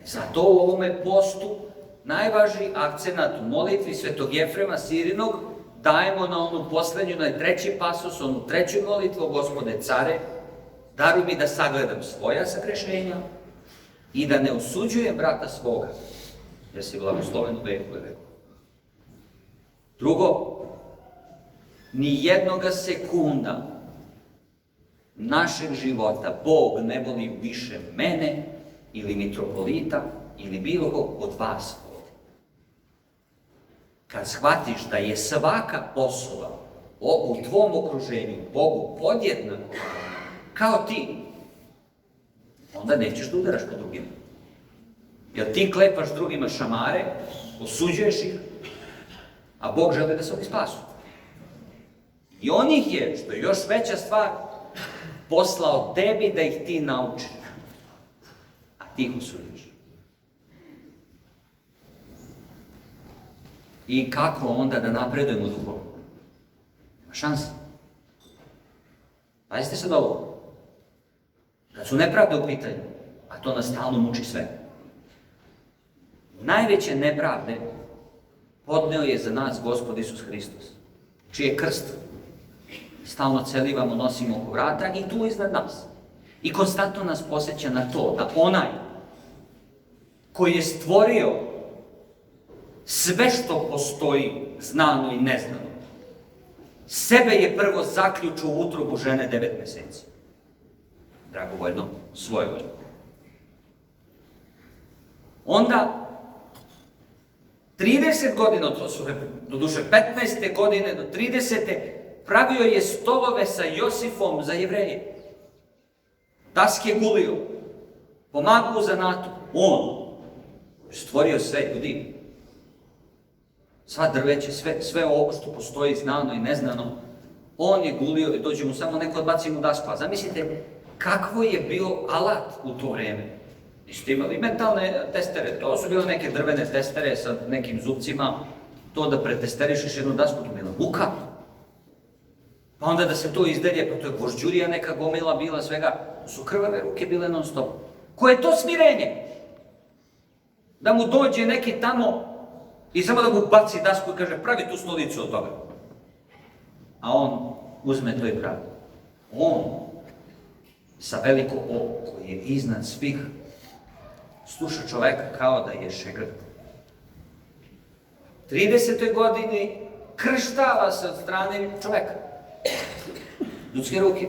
Zato u ovome postu najvažniji akcenat u molitvi Svetog Jefrema Sirinog dajemo na onu poslednju, na treći pasus, onu treću molitvu: Gospode care, daruj mi da sagledam svoja sagrešenja i da ne osuđujem brata svoga, jer si blagosloven u veku i veku. Drugo, ni jednoga sekunda našeg života Bog ne voli više mene ili mitropolita ili bilo kog od vas ovdje. Kad shvatiš da je svaka osoba u tvom okruženju Bogu podjednako kao ti, onda nećeš da udaraš po drugima. Jer ti klepaš drugima šamare, osuđuješ ih, a Bog želi da se oni spasu. I on ih je, što je još veća stvar, poslao tebi da ih ti naučiš, a ti ih osuđuješ. I kako onda da napredujemo duhovno? Nema šanse. Pazite sad ovo. Kad su nepravde u pitanju, a to nas stalno muči sve. Najveće nepravde podneo je za nas Gospod Isus Hristos, čiji je krst stalno celivamo, nosimo oko vrata i tu iznad nas. I konstantno nas podsjeća na to da onaj koji je stvorio sve što postoji, znano i neznano, sebe je prvo zaključio u utrobu žene 9 mjeseci. Dragovoljno, svojevoljno. Onda 30 godina, to su doduše 15. godine do 30. pravio je stolove sa Josifom za Jevreje. Daske gulio, pomagao u zanatu. On stvorio sve ljudi. Sva drveće, sve ovo što postoji znano i neznano, on je gulio i dođe mu samo neko odbaci mu dasku. A zamislite kakvo je bio alat u to vrijeme. Niste imali metalne testere, to su bile neke drvene testere sa nekim zubcima. To da pretesterišeš jednu dasku, to bila muka. Pa onda da se to izdelje, pa to je božđurija neka gomila bila svega. Su krvave ruke bile non stop. Koje je to smirenje? Da mu dođe neki tamo i samo da mu baci dasku i kaže pravi tu stolicu od toga. A on uzme to i pravi. On sa veliko O koji je iznad svih sluša čoveka kao da je šegrd. 30. godini krštava se od strane čoveka. Ljudske ruke.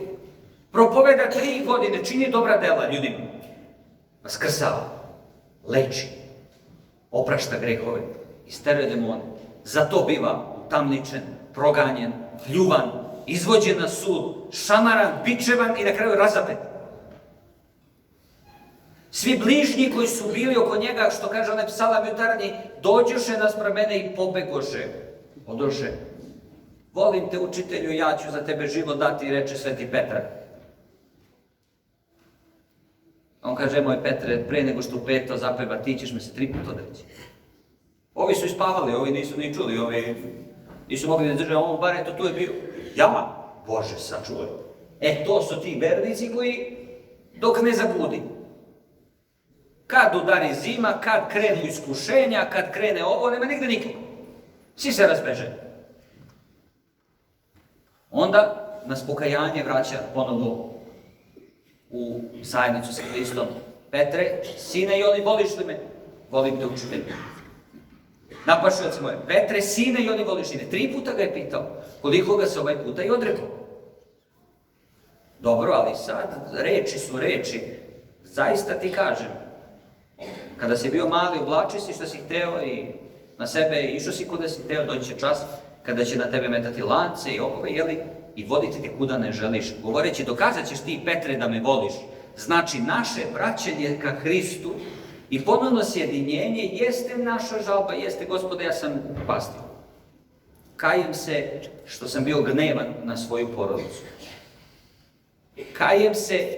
Propoveda 3 godine, čini dobra dela ljudima. Vaskrsava, leči, oprašta grehove, isteruje demone. Zato biva utamničen, proganjen, pljuvan, izvođen na sud, šamaran, bičevan i na kraju razapet. Svi bližnji koji su bili oko njega, što kaže onaj psalam jutarnji, dođoše naspram mene i pobegoše. Odoše. Volim te, učitelju, ja ću za tebe život dati, reče Sveti Petar. On kaže, moj Petre, pre nego što peto zapeva, ti ćeš me se 3 puta odreći. Ovi su ispavali, ovi nisu ni čuli, ovi nisu mogli da drže, on bar eto tu je bio. Ja, Bože, sačuvaj. To su ti vernici koji dok ne zabudi. Kad udari zima, kad krenu iskušenja, kad krene ovo, nema nigde nikog. Svi se razbeže. Onda nas pokajanje vraća ponovo u zajednicu sa Hristom. Petre, sine, i oni voliš li me? Volim te, učitelju. Napašioc moje, Petre, sine, i oni voliš li me? 3 puta ga je pitao, koliko ga se ovaj puta i odrekao. Dobro, ali sad reči su reči. Zaista ti kažem, kada si bio mali, oblači si što si hteo i na sebe išao si kuda si hteo, doći će čas kada će na tebe metati lance i okove, i voditi te kuda ne želiš, govoreći dokazat ćeš ti, Petre, da me voliš. Znači, naše vraćanje ka Hristu i ponovno sjedinjenje jeste naša žalba, jeste, Gospode, ja sam upastio. Kajem se što sam bio gnevan na svoju porodicu. Kajem se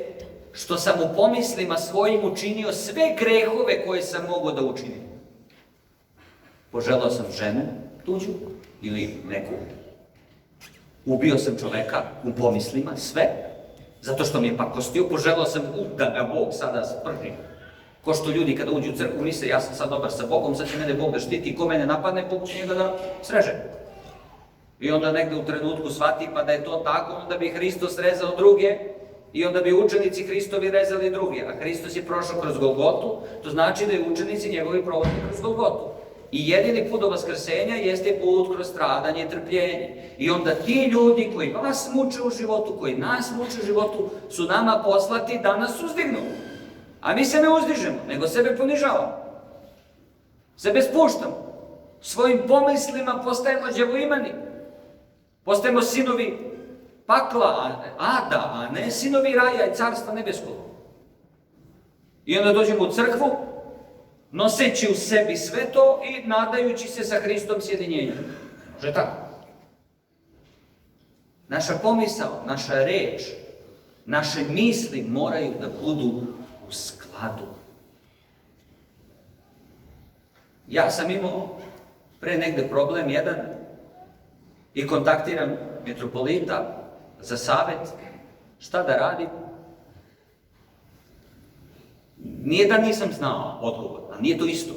što sam u pomislima svojim učinio sve grehove koje sam mogao da učinim. Poželao sam ženu tuđu ili neku. Ubio sam čoveka u pomislima, sve, zato što mi je pakostio. Poželao sam da ga Bog sada sprži. Ko što ljudi kada uđu u crkvu misle, ja sam sad dobar sa Bogom, sad će mene Bog da štiti i ko mene napadne, Bog će njega da sreže. I onda negde u trenutku shvati pa da je to tako, onda bi Hristos rezao druge i onda bi učenici Hristovi rezali druge. A Hristos je prošao kroz Golgotu, to znači da je učenici njegovi provodili kroz Golgotu. I jedini put do vaskrsenja jeste put kroz stradanje i trpljenje. I onda ti ljudi koji vas muče u životu, koji nas muče u životu, su nama poslati da nas uzdignu. A mi se ne uzdižemo, nego sebe ponižavamo. Sebe spuštamo. Svojim pomislima postajemo đavoimani. Postajemo sinovi pakla, ada, a ne sinovi raja i carstva nebeskog. I onda dođemo u crkvu, noseći u sebi sve to i nadajući se sa Hristom sjedinjenju. Može tako? Naša pomisao, naša reč, naše misli moraju da budu u skladu. Ja sam imao pre negde problem jedan i kontaktiram mitropolita za savet šta da radim. Nije da nisam znao odgovor, ali nije to isto.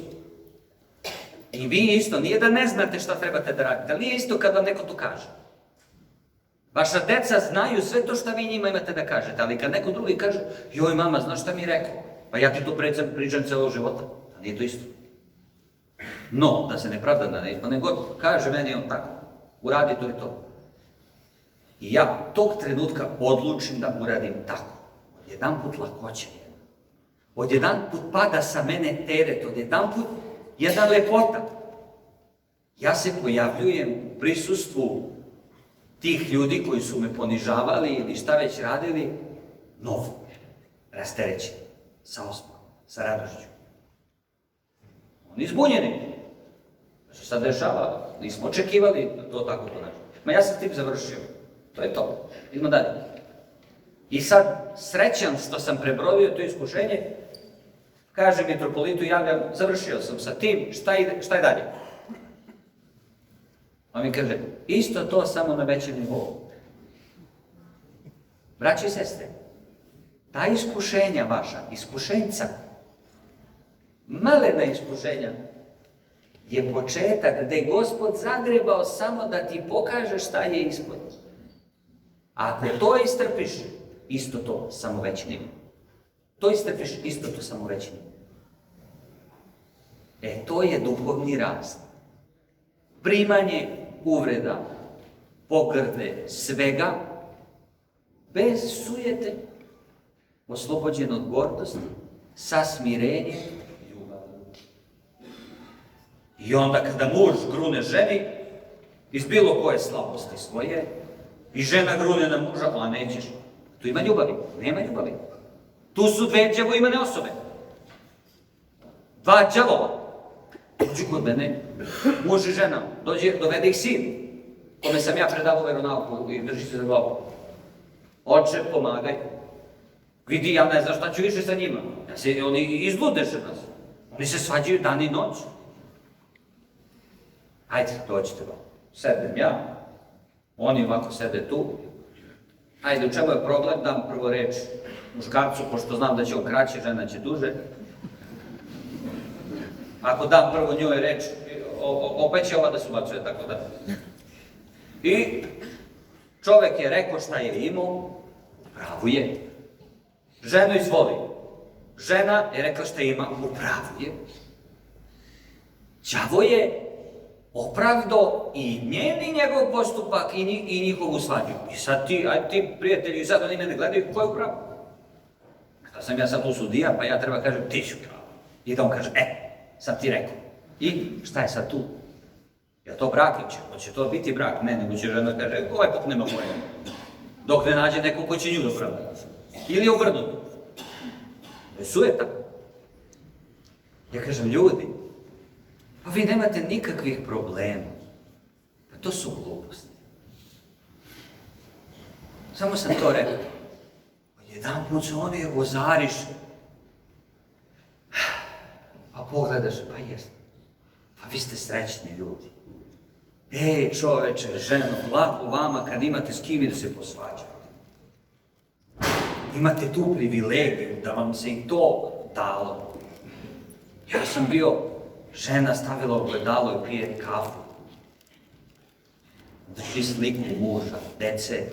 I vi isto, nije da ne znate šta trebate da radite, ali nije isto kad vam neko to kaže. Vaša deca znaju sve to šta vi njima imate da kažete, ali kad neko drugi kaže, joj mama, znaš šta mi je rekao? Pa ja ti to pričam celog života, ali nije to isto. No, da se ne pravda da ne ispane god, kaže meni on tako, uradi to i to. I ja tog trenutka odlučim da uradim tako. Jedan put lakoće. Odjedan put pada sa mene teret, odjedan put jedna lepota. Ja se pojavljujem u prisustvu tih ljudi koji su me ponižavali ili šta već radili, novo, rasterećen, sa osmom, sa radošću. Oni izbunjeni. Što se sad dešava? Nismo očekivali da to tako ponaša. Ma ja sam s tim završio. To je to. Idemo dalje. I sad, srećan što sam prebrodio to iskušenje, kaže mitropolitu, javljam, završio sam sa tim, šta je dalje? On mi kaže, isto to samo na većem nivou. Braći i sestre, ta iskušenja vaša, iskušenca, malena iskušenja, je početak gde je Gospod zagrebao samo da ti pokaže šta je ispod. Ako to istrpiš, isto to, samo veći nivo. To istrpiš, isto to, samo veći nivo. To je duhovni rast. Primanje uvreda, pogrde, svega, bez sujete, oslobođen od gordosti, sa smirenjem i ljubavlju. I onda kada muž grune ženi, iz bilo koje slabosti svoje, i žena grune na muža, a nećeš. Tu ima ljubavi, nema ljubavi. Tu su dve đavoimane osobe. Dva đavova. Dođu kod mene, muž i žena, dovede ih sin, kome sam ja predavao veronauku i drži se za glavu. Oče, pomagaj. Vidi, ja ne znam šta ću više sa njima. Oni izludeše nas. Oni se svađaju dan i noć. Hajde, dođite vam. Sedem ja, oni ovako sede tu. Hajde, u čemu je problem? Dam prvo reč muškarcu, pošto znam da će on kraće, žena će duže. Ako dam prvo njoj reč, opet će ova da se ubacuje, tako da. I čovek je rekao šta je imao, pravu je. Ženu izvoli. Žena je rekla šta ima, u pravu je. Đavo je opravdo i njen i njegov postupak i njihovu svađu. I sad ti prijatelji, sad oni mene gledaju, ko je u pravu? Kada sam ja sad tu sudija, pa ja treba kažem, ti si u pravu. I da on kaže, sad ti rekao. I šta je sad tu? Je to brak ili će? Hoće to biti brak? Ne, nego će žena kaže, ovaj put nema moje. Dok ne nađe neko ko će nju dopraviti. Ili obrnuto. To je sujeta. Ja kažem, ljudi, pa vi nemate nikakvih problema. Pa to su gluposti. Samo sam to rekao. Jedan put se oni vozariš. Pa pogledaš, pa jest. Pa vi ste srećni ljudi. Ej, čoveče, ženo, lako vama kad imate s kim da se posvađate. Imate tu privilegiju da vam se i to dalo. Ja sam bio, žena stavila ogledalo i pije kafu. Drži sliku muža, dece,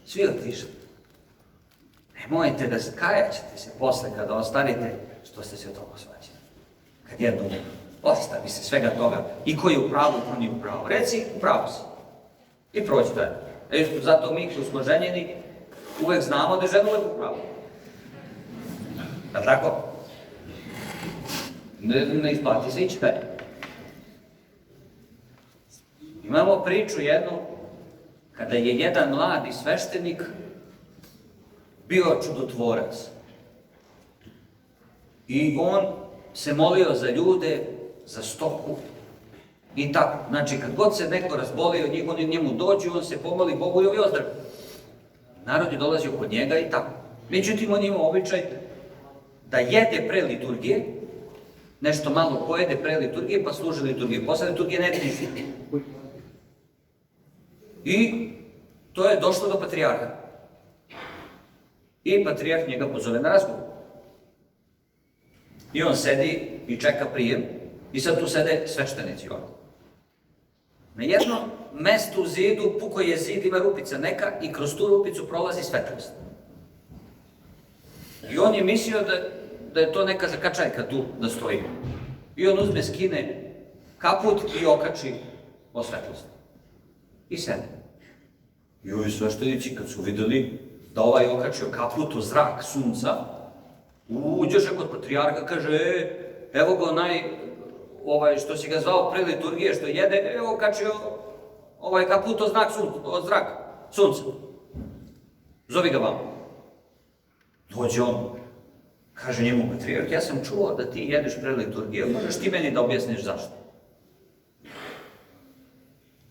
svi otišli. Nemojte da se kajaćete se posle kada ostanete što ste se od toga svađali. Kad jednom ostavi se svega toga i ko je u pravu, ko nije u pravu. Reci, u pravu si. I proći dalje. Zato mi koji smo ženjeni uvek znamo da je žena uvek u pravu. Da tako? Ne isplati se ići dalje. Imamo priču jednu kada je jedan mladi sveštenik bio čudotvorac. I on se molio za ljude, za stoku i tako. Znači, kad god se neko razbolio, oni njemu dođu, on se pomoli Bogu i ovi ozdravi. Narod je dolazio kod njega i tako. Međutim, on imao običaj da jede pre liturgije, nešto malo pojede pre liturgije, pa služi liturgije. Posle liturgije ne triži. I to je došlo do patrijarha. I patrijarh njega pozove na razgovor. I on sedi i čeka prijem. I sad tu sede sveštenici ovdje. Na jednom mestu u zidu, puko je zid, ima rupica neka i kroz tu rupicu prolazi svetlost. I on je mislio da je to neka zakačajka tu da stoji. I on uzme, skine kaput i okači o svetlost. I sede. I ovi sveštenici kad su vidjeli da ovaj okačio kaput u zrak sunca, uđeše kod patrijarha, kaže, evo ga onaj, što si ga zvao pre liturgije, što jede, evo okačio ovaj kaput o zrak sunca. Zovi ga vam. Dođe on, kaže njemu patrijarh, ja sam čuo da ti jedeš pre liturgije, možeš ti meni da objasniš zašto?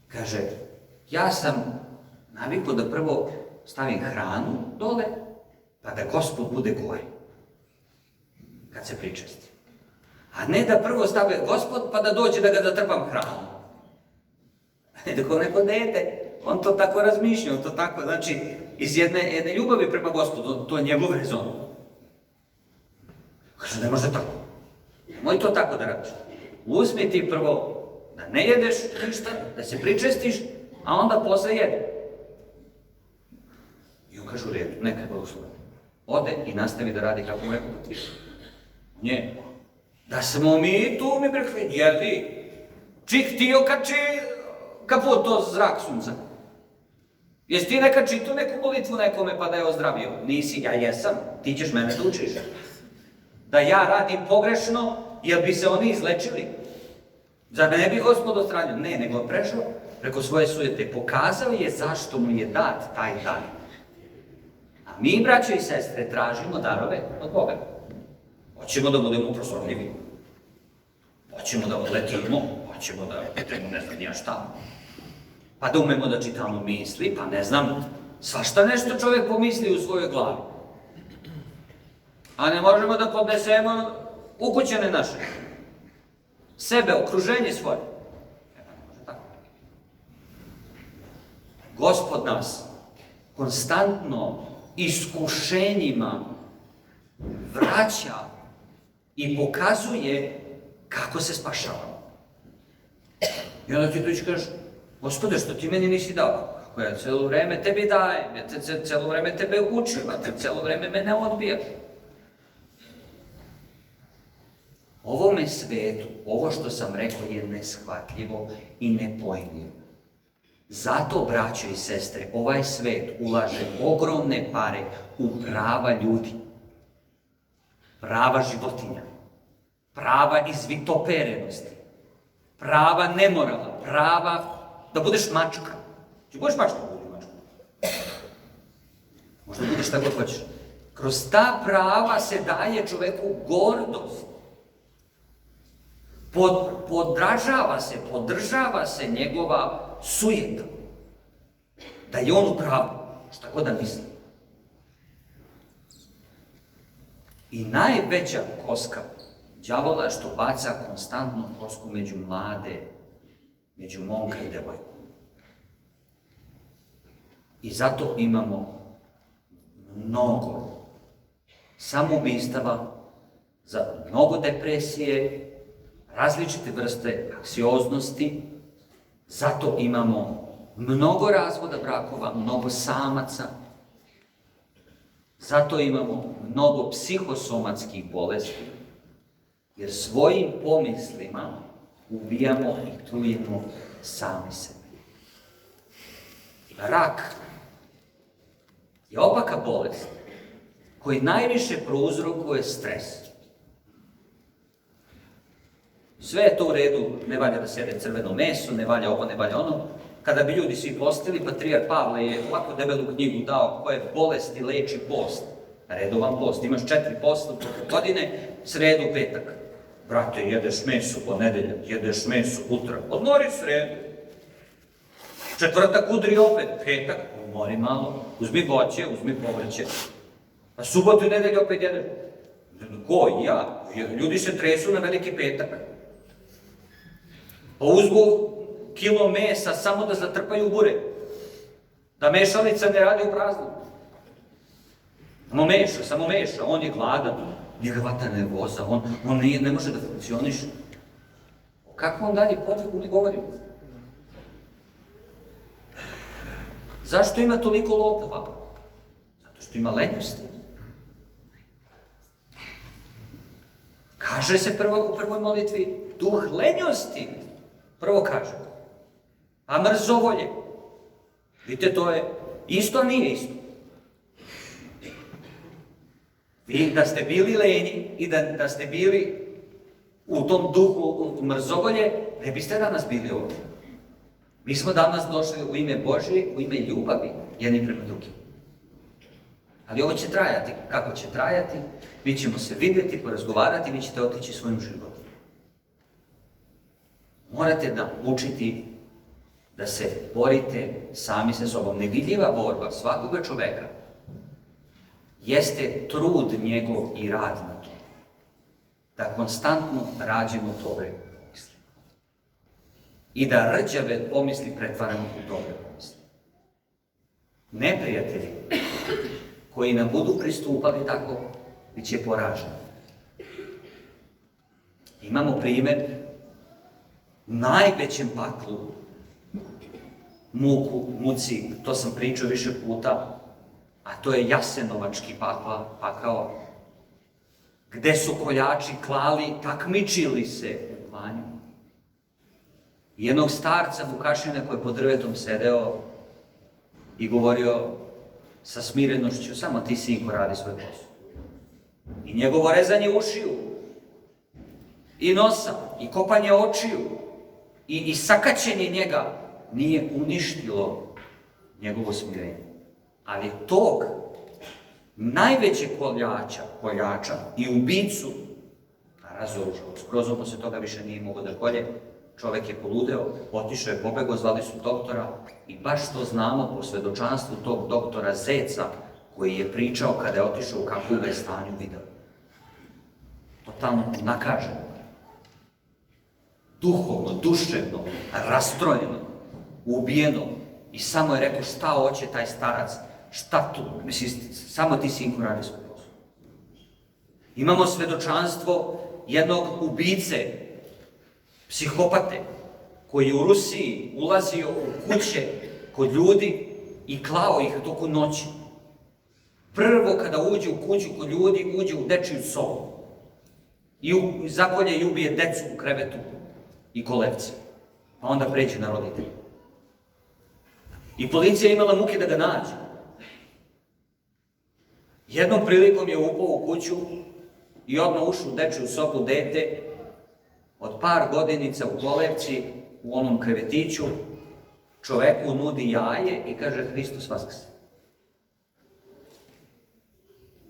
Kaže, ja sam navikao da prvo stavim hranu dole, pa da Gospod bude gore, kad se pričesti. A ne da prvo stave Gospod, pa da dođe da ga zatrpam hranu. Ne dok neko dete, on to tako razmišlja, on to tako, znači, iz jedne ljubavi prema Gospodu, to je njegov rezon. Kaže, ne može tako. Nemoj to tako da radiš. Uzmi ti prvo da ne jedeš ništa, da se pričestiš, a onda posle jede. I on kaže u redu, neka je blagosloven. Ode i nastavi da radi kako mu rekao patrijarh. Nje, da smo mi tu mi prekli, jeli, čih ti okači kaput do zrak sunca. Jesi ti nekad čitao neku molitvu nekome pa da je ozdravio? Nisi, ja jesam, ti ćeš mene da učiš. Da ja radim pogrešno, jer bi se oni izlečili. Zar ne bi Gospod odstranio? Ne, nego prešao preko svoje sujete. Pokazao je zašto mu je dat taj dan. A mi, braćo i sestre, tražimo darove od Boga. Hoćemo da budemo proslavljivi. Hoćemo da letimo. Hoćemo da petemo ne znam ja šta. Pa da umemo da čitamo misli, pa ne znam, svašta nešto čovjek pomisli u svojoj glavi. A ne možemo da podnesemo ukućene naše. Sebe, okruženje svoje. Ne može tako. Gospod nas konstantno iskušenjima vraća i pokazuje kako se spašavamo. I onda ti dođi kažeš, Gospode, što ti meni nisi dao? Kako ja celo vreme tebi dajem, ja celo vreme tebe učim, a te celo vreme mene odbijaš. Ovome svetu, ovo što sam rekao je neshvatljivo i nepojmljivo. Zato, braćo i sestre, ovaj svet ulaže ogromne pare u prava ljudi, prava životinja, prava izvitoperenosti, prava nemorala. prava da budeš mačka. Ti budeš mačka, budi mačka. Možda budeš šta god hoćeš. Kroz ta prava se daje čoveku gordost. Podržava se njegova sujeta. Da je on u pravu, šta god da misli. I najveća koska đavola je što baca konstantnu kosku među mlade, među momka i devojku. I zato imamo mnogo samoubistava, za mnogo depresije, različite vrste anksioznosti, zato imamo mnogo razvoda brakova, mnogo samaca, zato imamo mnogo psihosomatskih bolesti, jer svojim pomislima ubijamo i trujemo sami sebe. Rak je opaka bolest koji najviše prouzrokuje stres. Sve je to u redu, ne valja da se jede crveno meso, ne valja ovo, ne valja ono. Kada bi ljudi svi postili, patrijarh Pavle je ovako debelu knjigu dao koje bolesti leči post. Redovan post. Imaš 4 posta godine, sredu, petak. Brate, jedeš meso ponedeljak, jedeš meso utorak, odmori sredu. Četvrtak udri opet, petak, odmori malo, uzmi voće, uzmi povrće. A subotu i nedelju opet jedeš. Ko? Ja. Ljudi se tresu na veliki petak. Pa uzmu kilo mesa samo da zatrpaju u bure. Da mešalica ne radi u praznu. Samo meša, on je gladan. Njega vata nervoza, on ne može da funkcioniše. Kako on dalje potrebu ne govori? Zašto ima toliko lopova? Zato što ima lenjosti. Kaže se u prvoj molitvi, duh lenjosti. Prvo kaže. A mrzovolje. Vidite, to je isto, nije isto. Vi da ste bili lenji i da ste bili u tom duhu mrzovolje, ne biste danas bili ovdje. Mi smo danas došli u ime Božje, u ime ljubavi, jedni prema drugim. Ali ovo će trajati. Kako će trajati? Mi ćemo se vidjeti, porazgovarati, vi ćete otići svojim životom. Morate naučiti da se borite sami sa sobom. Nevidljiva borba svakoga čoveka jeste trud njegov i rad na to. Da konstantno rađemo dobre pomisli. I da rđave pomisli pretvaramo u dobre pomisli. Neprijatelji koji nam budu pristupali tako, bit će poraženi. Imamo primjer najvećem paklu, muci, to sam pričao više puta, a to je Jasenovački pakao, gde su koljači klali, takmičili se u klanju. Jednog starca Vukašina koji je pod drvetom sedeo i govorio sa smirenošću, samo ti sinko radi svoj posao. I njegovo rezanje ušiju, i nosa, i kopanje očiju, i sakaćenje njega nije uništilo njegovo smirenje. Ali tog najvećeg koljača i ubicu razoružao. Skroz posle toga više nije mogao da kolje. Čovek je poludeo, otišao je, pobegao, zvali su doktora i baš to znamo po svedočanstvu tog doktora Zeca koji je pričao kada je otišao u kakvu ga je stanju video. Totalno nakaženo. Duhovno, duševno, rastrojeno, ubijeno i samo je rekao šta hoće taj starac, šta tu, samo ti sinko radi svoj posao. Imamo svedočanstvo jednog ubice, psihopate, koji je u Rusiji ulazio u kuće kod ljudi i klao ih toku noći. Prvo kada uđe u kuću kod ljudi, uđe u dečiju sobu i zakolje i ubije decu u krevetu i kolevce, pa onda pređe na roditelje. I policija je imala muke da ga nađe. Jednom prilikom je upao u kuću i odmah ušao u dečiju sobu dete od par godinica u kolevci, u onom krevetiću, čoveku nudi jaje i kaže Hristos vaskrse.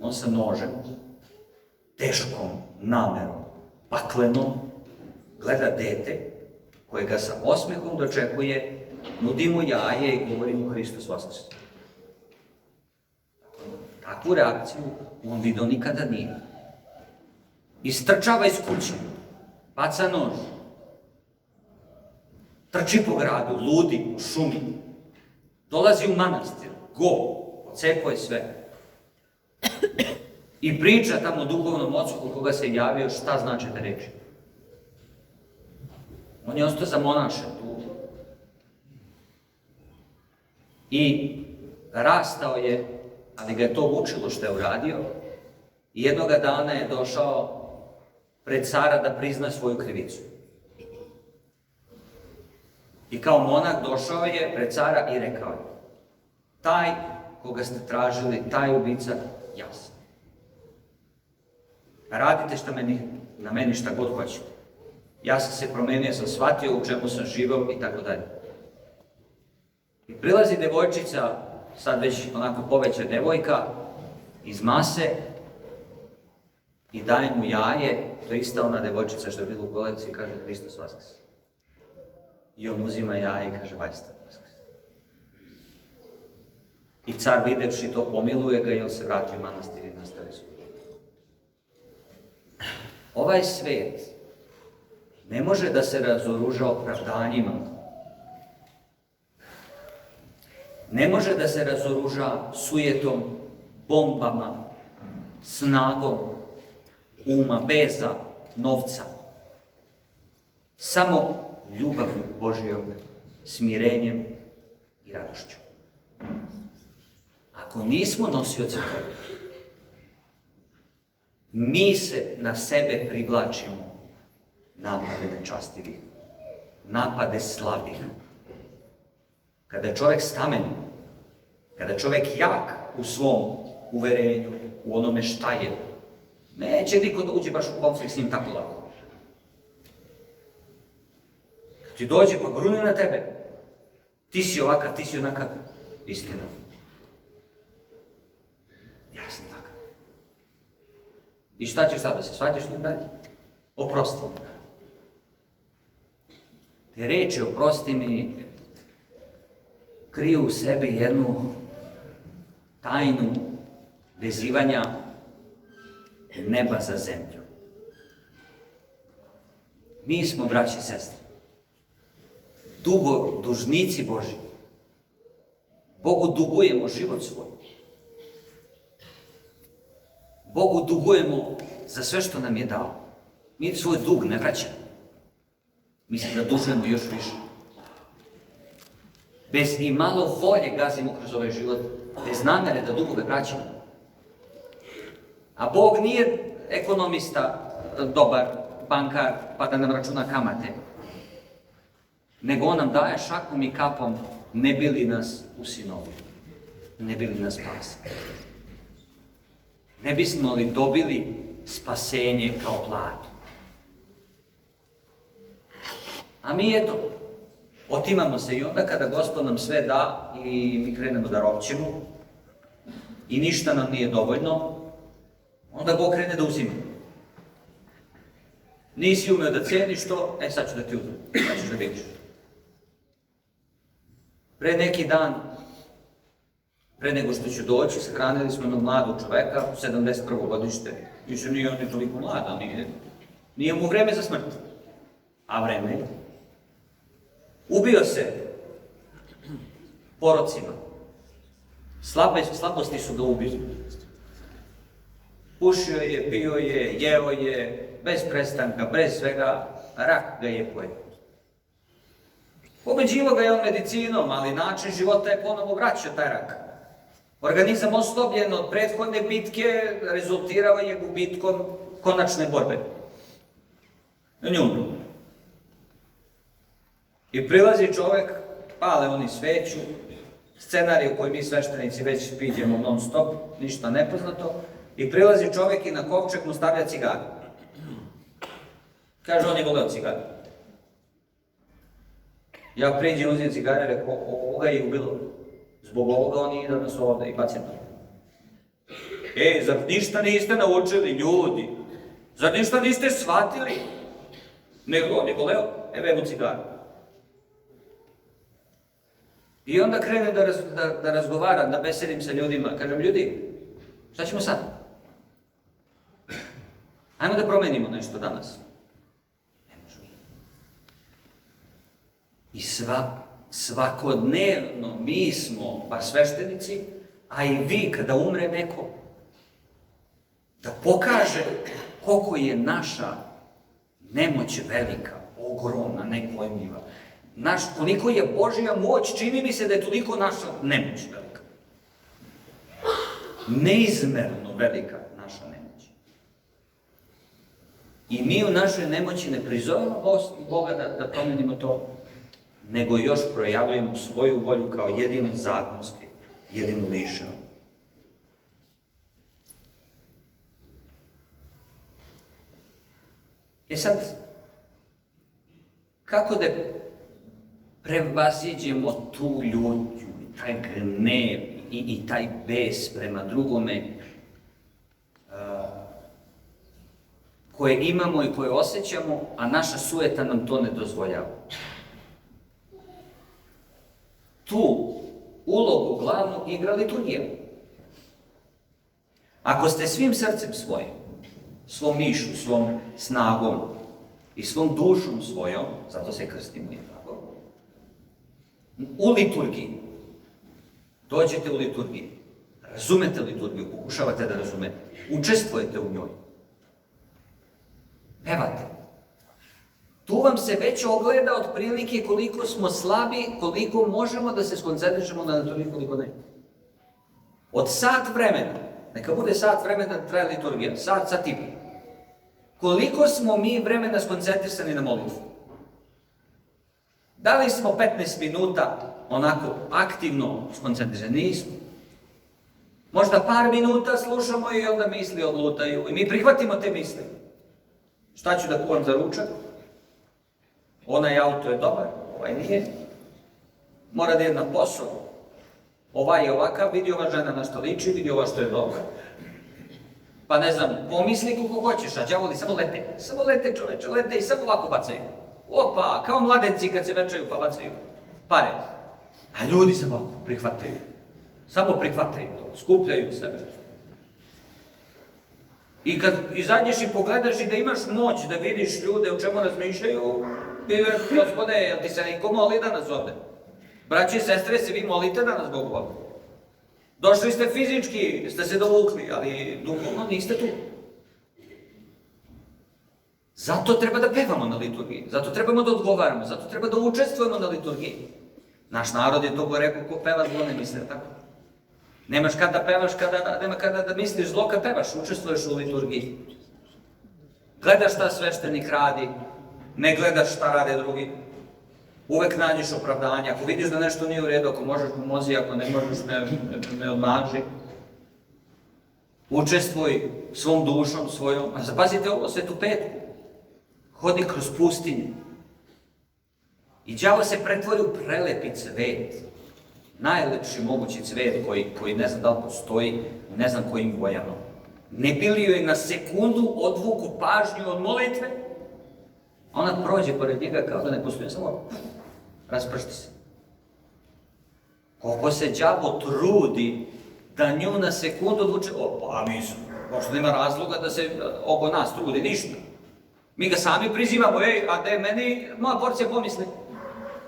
On sa nožem, teškom namerom, paklenom, gleda dete koje ga sa osmehom dočekuje, nudi mu jaje i govori mu Hristos vaskrse. Takvu reakciju on vidio nikada nije. Istrčava iz kuće, baca nož, trči po gradu, ludi, u šumi, dolazi u manastir, go, ocepuje sve. I priča tamo duhovnom ocu kod koga se javio šta znači te reči. On je ostao zamonašen tu. I rastao je, ali ga je to učilo što je uradio. I jednoga dana je došao pred cara da prizna svoju krivicu. I kao monah došao je pred cara i rekao je: taj koga ste tražili, taj ubica, ja sam. Radite na meni šta god hoćete. Ja sam se promenio, sam shvatio u čemu sam živao i tako dalje. I prilazi devojčica, sad već onako poveća devojka, iz mase i daje mu jaje, to je ista ona devojčica što je bila u kolevci i kaže Hristos vaskrse. I on uzima jaje i kaže Vajsta vaskrse. I car videvši to pomiluje ga i on se vrati u manastir i nastavi svoj. Ovaj svet ne može da se razoruža opravdanjima. Ne može da se razoruža sujetom, bombama, snagom, uma, beza, novca. Samo ljubavlju Božijom, smirenjem i radošću. Ako nismo nosioci toga, mi se na sebe privlačimo napade nečastivih, napade slabih. Kada je čovjek stamen, kada je čovjek jak u svom uverenju, u onome šta je, neće niko da uđe baš u konflikt s njim tako lako. Kad ti dođe pa grune na tebe, ti si ovakav, ti si onakav, istina. Ja sam takav. I šta ćeš sad da se shvatiš njim dalje? Oprosti mi. Te reči oprosti mi kriju u sebi jednu tajnu vezivanja neba za zemlju. Mi smo, braći i sestre, dužnici Božji. Bogu dugujemo život svoj. Bogu dugujemo za sve što nam je dao. Mi svoj dug ne vraćamo. Mi se zadužujemo još više. Bez i malo volje gazimo kroz ovaj život, bez namere da dugove vraćamo. A Bog nije ekonomista, dobar bankar, pa da nam računa kamate. Nego On nam daje šakom i kapom, ne bi li nas usinovili, ne bi li nas spasili. Ne bismo li dobili spasenje kao platu. A mi eto, otimamo se i onda kada Gospod nam sve da i mi krenemo da ropćemo i ništa nam nije dovoljno, onda Bog krene da uzima. Nisi umeo da ceniš to, sad ću da ti uzmem, sad ćeš da vidiš. Pre neki dan, pre nego što ću doći, sahranili smo jednog mladog čoveka, 71. godište. Više nije on ni toliko mlada, nije mu vreme za smrt. A vreme je. Ubio se porocima. Slabosti su ga ubili. Pušio je, pio je, jeo je, bez prestanka, bez svega, rak ga je pojeo. Pobeđivo ga je on medicinom, ali način života je ponovo vraćao taj rak. Organizam oslobljen od prethodne bitke rezultirao je gubitkom konačne borbe. Njumru. I prilazi čovek, pale oni sveću, scenarij u koji mi sveštenici već vidimo non stop, ništa nepoznato, i prilazi čovek i na kovčeg mu stavlja cigaru. Kaže, on je voleo cigaru. Ja priđem, uzim cigare, rekao, ovoga je ubilo. Zbog ovoga on ide nas ovde i bacim to. Zar ništa niste naučili, ljudi? Zar ništa niste shvatili? Nego, evo cigaru. I onda krenem da razgovaram, da besedim sa ljudima. Kažem, ljudi, šta ćemo sad? Ajmo da promenimo nešto danas. Ne možemo. I svakodnevno mi smo, bar sveštenici, a i vi kada umre neko, da pokaže koliko je naša nemoć velika, ogromna, nepojmljiva. Koliko je Božja moć, čini mi se da je toliko naša nemoć velika. Neizmerno velika naša nemoć. I mi u našoj nemoći ne prizovemo Boga da promenimo to, nego još projavljujemo svoju volju kao jedinu zakonski, jedinu lišenu. Sad, kako da prevaziđemo tu ljutnju, taj gnev i taj bes prema drugome koje imamo i koje osjećamo, a naša sujeta nam to ne dozvoljava. Tu ulogu glavnu igra liturgija. Ako ste svim srcem svojim, svom mišu, svom snagom i svom dušom svojom, zato se krstimo i tako, u liturgiji, dođete u liturgiji, razumete liturgiju, pokušavate da razumete, učestvujete u njoj, pevate. Tu vam se već ogleda otprilike koliko smo slabi, koliko možemo da se skoncentrišemo na liturgiju, koliko ne. Od sat vremena, neka bude sat vremena da traje liturgija, sat i po. Koliko smo mi vremena skoncentrisani na molitvu? Da li smo 15 minuta onako aktivno skoncentrisani? Nismo. Možda par minuta slušamo i onda misli odlutaju i mi prihvatimo te misli. Šta ću da kuvam za ručak? Onaj auto je dobar, ovaj nije. Mora da je na posao. Ovaj je ovakav, vidi ova žena na što liči, vidi ova što je dobra. Pa ne znam, pomisli kako hoćeš, a đavoli samo lete. Samo lete čoveče, lete i samo ovako bacaju. Opa, kao mladenci kad se večaju pa bacaju pare. A ljudi samo prihvataju. Samo prihvataju to, skupljaju sebe. I kad izađeš i pogledaš i da imaš moć da vidiš ljude o čemu razmišljaju, Gospode, jel ti se niko moli danas ovde? Braći i sestre, se vi molite danas Bogu ovde? Došli ste fizički, ste se dovukli, ali duhovno niste tu. Zato treba da pevamo na liturgiji, zato trebamo da odgovaramo, zato treba da učestvujemo na liturgiji. Naš narod je to rekao, ko peva zlo ne misli, tako? Nemaš kada pevaš, nema kada da misliš zlo kad pevaš, učestvuješ u liturgiji. Gledaš šta sveštenik radi, ne gledaš šta rade drugi. Uvek nađeš opravdanja, ako vidiš da nešto nije u redu, ako možeš pomozi, ako ne možeš ne odmaži. Učestvuj svom dušom, svojom, a zapazite ovo, Svetu petku. Hodi kroz pustinje. I đavo se pretvori u prelepi cvet. Najlepši mogući cvet koji ne znam da li postoji, ne znam kojim bojama. Ne bi li joj na sekundu odvuku pažnju od molitve, ona prođe pored njega kao da ne postoji, samo raspršti se. Koliko se đavo trudi da nju na sekundu odvuče, pa mislim, možda nema razloga da se oko nas trudi, ništa. Mi ga sami prizivamo, a da je meni moja porcija pomisli.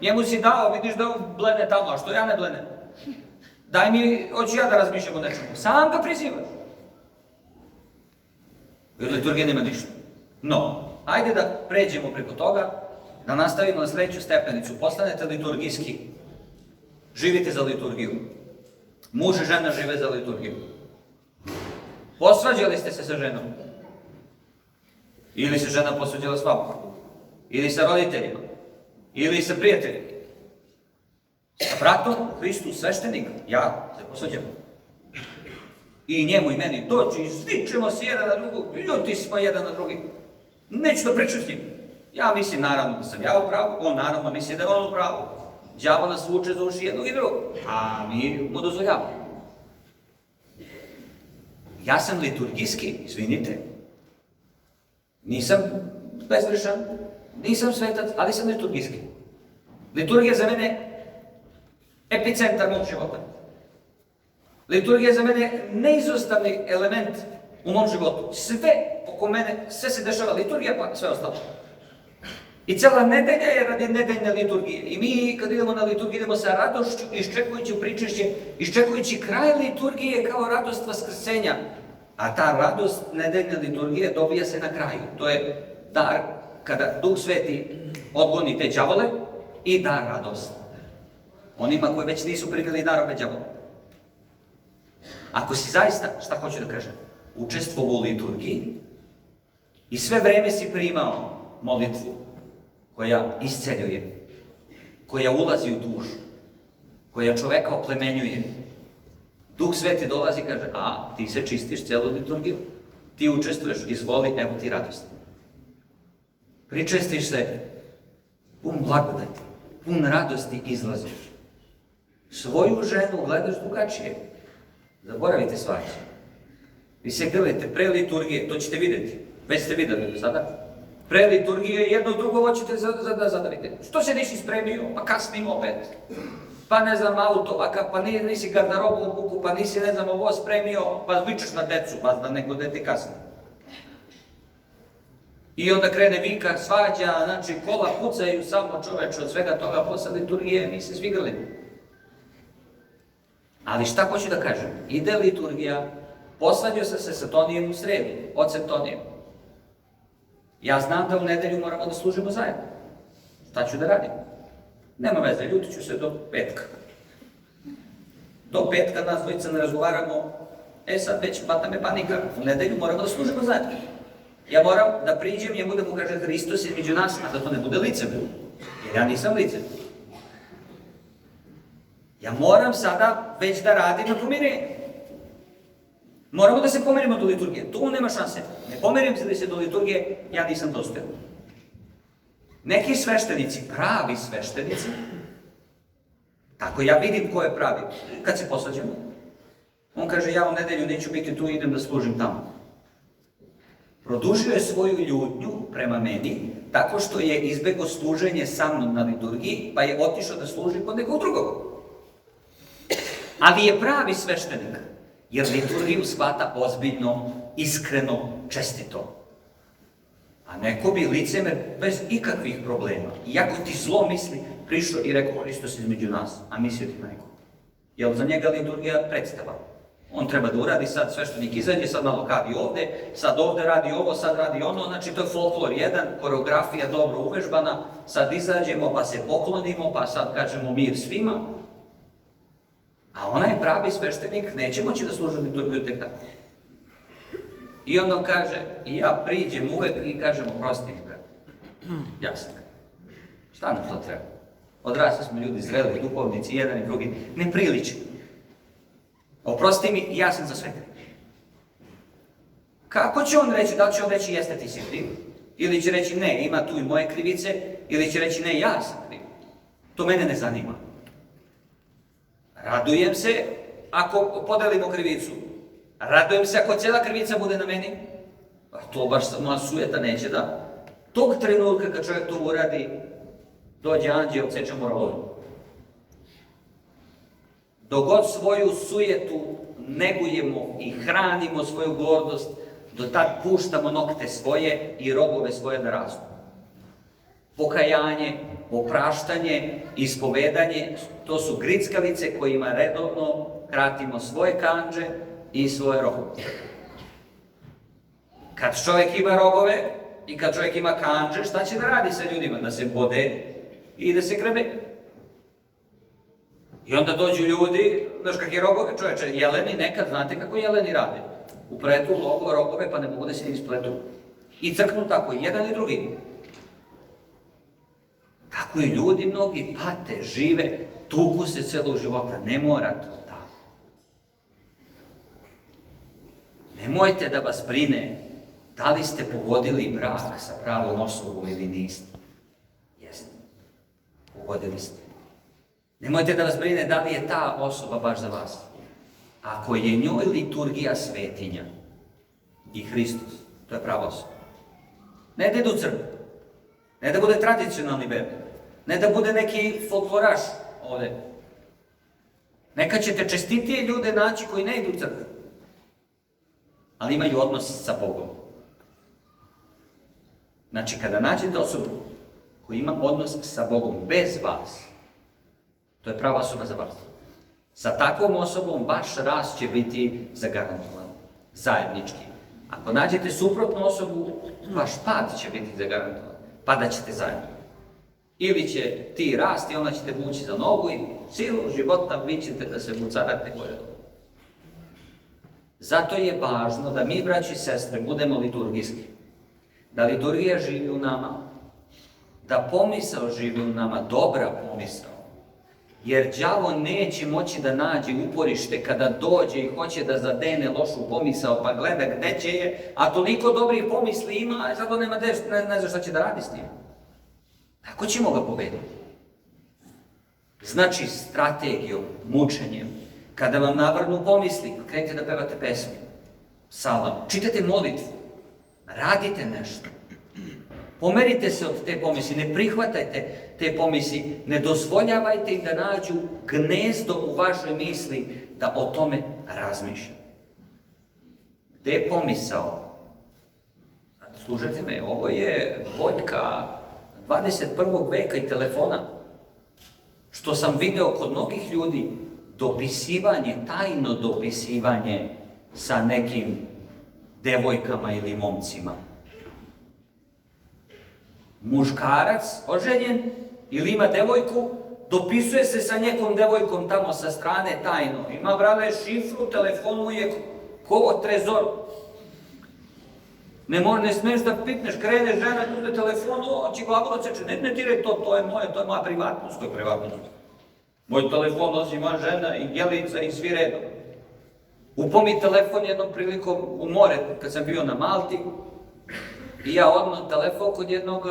Njemu si dao, vidiš da on blene tamo, a što ja ne blenem? Daj mi, hoću ja da razmišljam o nečemu. Sam ga prizivaš. I od liturgije nema ništa. No, ajde da pređemo preko toga, da nastavimo na sledeću stepenicu. Postanete liturgijski. Živite za liturgiju. Muž i žena žive za liturgiju. Posvađali ste se sa ženom. Ili se žena posvađala s vama. Ili sa roditeljima. Ili sa prijateljima. Sa bratom, Hristu, sveštenikom. Ja se posvađam. I njemu i meni doći i svičemo se jedan na drugog. Ljuti smo jedan na drugi. Neću da pričam s njim. Ja mislim naravno da sam ja u pravu, on naravno misli da je on u pravu. đavo nas vuče za uši jednog i drugog, a mi mu dozvoljavamo. Ja sam liturgijski, izvinite. Nisam bezgrešan, nisam svetac, ali sam liturgijski. Liturgija za mene epicentar mog života. Liturgija je za mene neizostavni element u mom životu. Sve oko mene, sve se dešava liturgija, pa sve ostalo. I cela nedelja je radi nedeljne liturgije. I mi kad idemo na liturgiju idemo sa radošću, iščekujući pričešće, iščekujući kraj liturgije kao radost vaskrsenja. A ta radost nedeljne liturgije dobija se na kraju. To je dar kada Duh Sveti odgoni te đavole i dar radost. Onima koji već nisu primili darove đavola. Ako si zaista, šta hoću da kažem, učestvovao u liturgiji i sve vreme si primao molitvu koja isceljuje, koja ulazi u dušu, koja čoveka oplemenjuje, Duh Sveti dolazi i kaže, a ti se čistiš celu liturgiju, ti učestvuješ, izvoli, evo ti radost. Pričestiš se, pun blagodati, pun radosti izlaziš. Svoju ženu gledaš drugačije. Zaboravite svađe. Vi se grlite pre liturgije, to ćete vidjeti. Već ste vidjeli do sada. Pre liturgije jedno drugo hoćete da zadavite. Što se nisi spremio? Pa kasnimo opet. Pa ne znam, auto ovakav, pa nisi garderobu obuku, pa nisi ne znam ovo spremio, pa vičeš na decu, pa da neko dete kasni. I onda krene vika, svađa, znači kola pucaju samo čoveče od svega toga posle liturgije, mi se svi grlimo. Ali šta hoću da kažem? Ide liturgija, posvađao sam se sa Tonijem u sredu, ocem Tonijem. Ja znam da u nedelju moramo da služimo zajedno. Šta ću da radim? Nema veze, ljutit ću se do petka. Do petka nas dvojica ne razgovaramo, sad već bata me panika, u nedelju moramo da služimo zajedno. Ja moram da priđem njemu da mu kaže Hristos je među nas, a da to ne bude licemerno. Jer ja nisam licemerno. Ja moram sada već da radim na pomirenju. Moramo da se pomerimo do liturgije. Tu nema šanse. Ne pomerim se do liturgije, ja nisam dostojan. Neki sveštenici, pravi sveštenici, tako ja vidim ko je pravi. Kad se posvađamo, on kaže ja u nedelju neću biti tu, idem da služim tamo. Produžio je svoju ljutnju prema meni tako što je izbegao služenje sa mnom na liturgiji, pa je otišao da služi kod nekog drugog. Ali je pravi sveštenik, jer liturgiju shvata ozbiljno, iskreno, čestito. A neko bi licemer bez ikakvih problema. Iako ti zlo misli, prišao i rekao Hristos između nas, a mislio ti na neko. Jer za njega liturgija predstava. On treba da uradi, sad sveštenik izađe, sad malo kadi ovde, sad ovde radi ovo, sad radi ono, znači to je folklor jedan, koreografija dobro uvežbana, sad izađemo pa se poklonimo, pa sad kažemo mir svima. A onaj pravi sveštenik neće moći da služi liturgiju tek tako. I onda kaže, i ja priđem uvek i kažem, oprosti mi, brate. Jasno. Šta nam to treba? Odrasli smo ljudi, zreli, duhovnici, jedan i drugi, ne priliči. Oprosti mi, ja sam za sve kriv. Kako će on reći? Da li će on reći, jeste ti si kriv? Ili će reći, ne, ima tu i moje krivice? Ili će reći, ne, ja sam kriv? To mene ne zanima. Radujem se ako podelimo krivicu. Radujem se ako cijela krivica bude na meni. A to baš moja sujeta neće da. Tog trenutka kad čovjek to uradi, dođe anđeo, odseče mu rovu. Dok god svoju sujetu negujemo i hranimo svoju gordost, do tad puštamo nokte svoje i rogove svoje da rastu. Pokajanje, opraštanje, ispovedanje, to su grickalice kojima redovno kratimo svoje kandže i svoje rogove. Kad čovjek ima rogove i kad čovjek ima kandže, šta će da radi sa ljudima? Da se bode i da se grebe. I onda dođu ljudi, znaš kakve rogove, čovječe, jeleni nekad, znate kako jeleni rade? Upletu rogove pa ne mogu da se ispletu. I crknu tako, jedan i drugi. Tako i ljudi mnogi pate, žive, tuku se celog života, ne mora to tako. Nemojte da vas brine da li ste pogodili brak sa pravom osobom ili niste. Jeste, pogodili ste. Nemojte da vas brine da li je ta osoba baš za vas. Ako je njoj liturgija svetinja i Hristos, to je prava osoba. Ne da ide u crkvu, ne da bude tradicionalni vernik, ne da bude neki folkloraš ovdje. Neka ćete čestitije ljude naći koji ne idu u crkvu, ali imaju odnos sa Bogom. Znači, kada nađete osobu koja ima odnos sa Bogom bez vas, to je prava osoba za vas. Sa takvom osobom vaš rast će biti zagarantovan, zajednički. Ako nađete suprotnu osobu, vaš pad će biti zagarantovan, padat ćete zajedno. Ili će ti rasti, onda ćete vući za nogu i cijelo života vi ćete da se vucarate gore. Zato je važno da mi, braći i sestre, budemo liturgijski. Da liturgija živi u nama, da pomisao živi u nama, dobra pomisao. Jer đavo neće moći da nađe uporište kada dođe i hoće da zadene lošu pomisao, pa gleda gde će je, a toliko dobrih pomisli ima, a sad on nema ne zna šta će da radi s tim. Kako ćemo ga pobediti? Znači, strategijom, mučenjem, kada vam navrnu pomisli, krenite da pevate pesmu, psalam, čitate molitvu, radite nešto. Pomerite se od te pomisli, ne prihvatajte te pomisli, ne dozvoljavajte im da nađu gnezdo u vašoj misli da o tome razmišlja. Gde je pomisao? Slušajte me, ovo je boljka 21. veka i telefona. Što sam video kod mnogih ljudi, dopisivanje, tajno dopisivanje sa nekim devojkama ili momcima. Muškarac, oženjen, ili ima devojku, dopisuje se sa nekom devojkom tamo sa strane tajno. Ima, brale, šifru, telefon mu je ko trezor. Ne smiješ da pitneš, krene žena, uzme telefon, oči glavu odseče, ne diraj to, to je moja privatnost, to je privatnost. Moj telefon nosi moja žena i Jelica i svi redom. Upao mi telefon jednom prilikom u more, kad sam bio na Malti, i ja odmah telefon kod jednog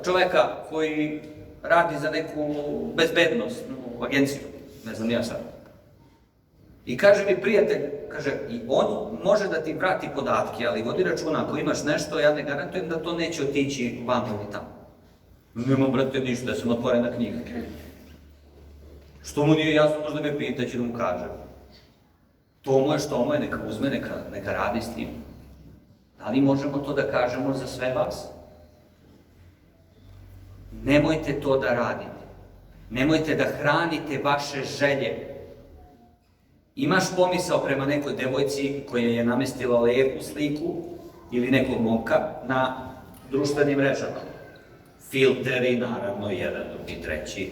čoveka koji radi za neku bezbednostnu agenciju, ne znam ja sad. I kaže mi prijatelj, kaže, i on može da ti vrati podatke, ali vodi računa, ako imaš nešto, ja ne garantujem da to neće otići vam ili tamo. Nemam, brate, ništa, ja sam otvorena knjiga. Što mu nije jasno, možda me pita, će da mu kažem. To mu je što mu je, neka uzme, neka radi s tim. Da li možemo to da kažemo za sve vas? Nemojte to da radite. Nemojte da hranite vaše želje. Imaš pomisao prema nekoj devojci koja je namestila lepu sliku ili nekog momka na društvenim mrežama. Filteri, naravno, jedan, drugi, treći.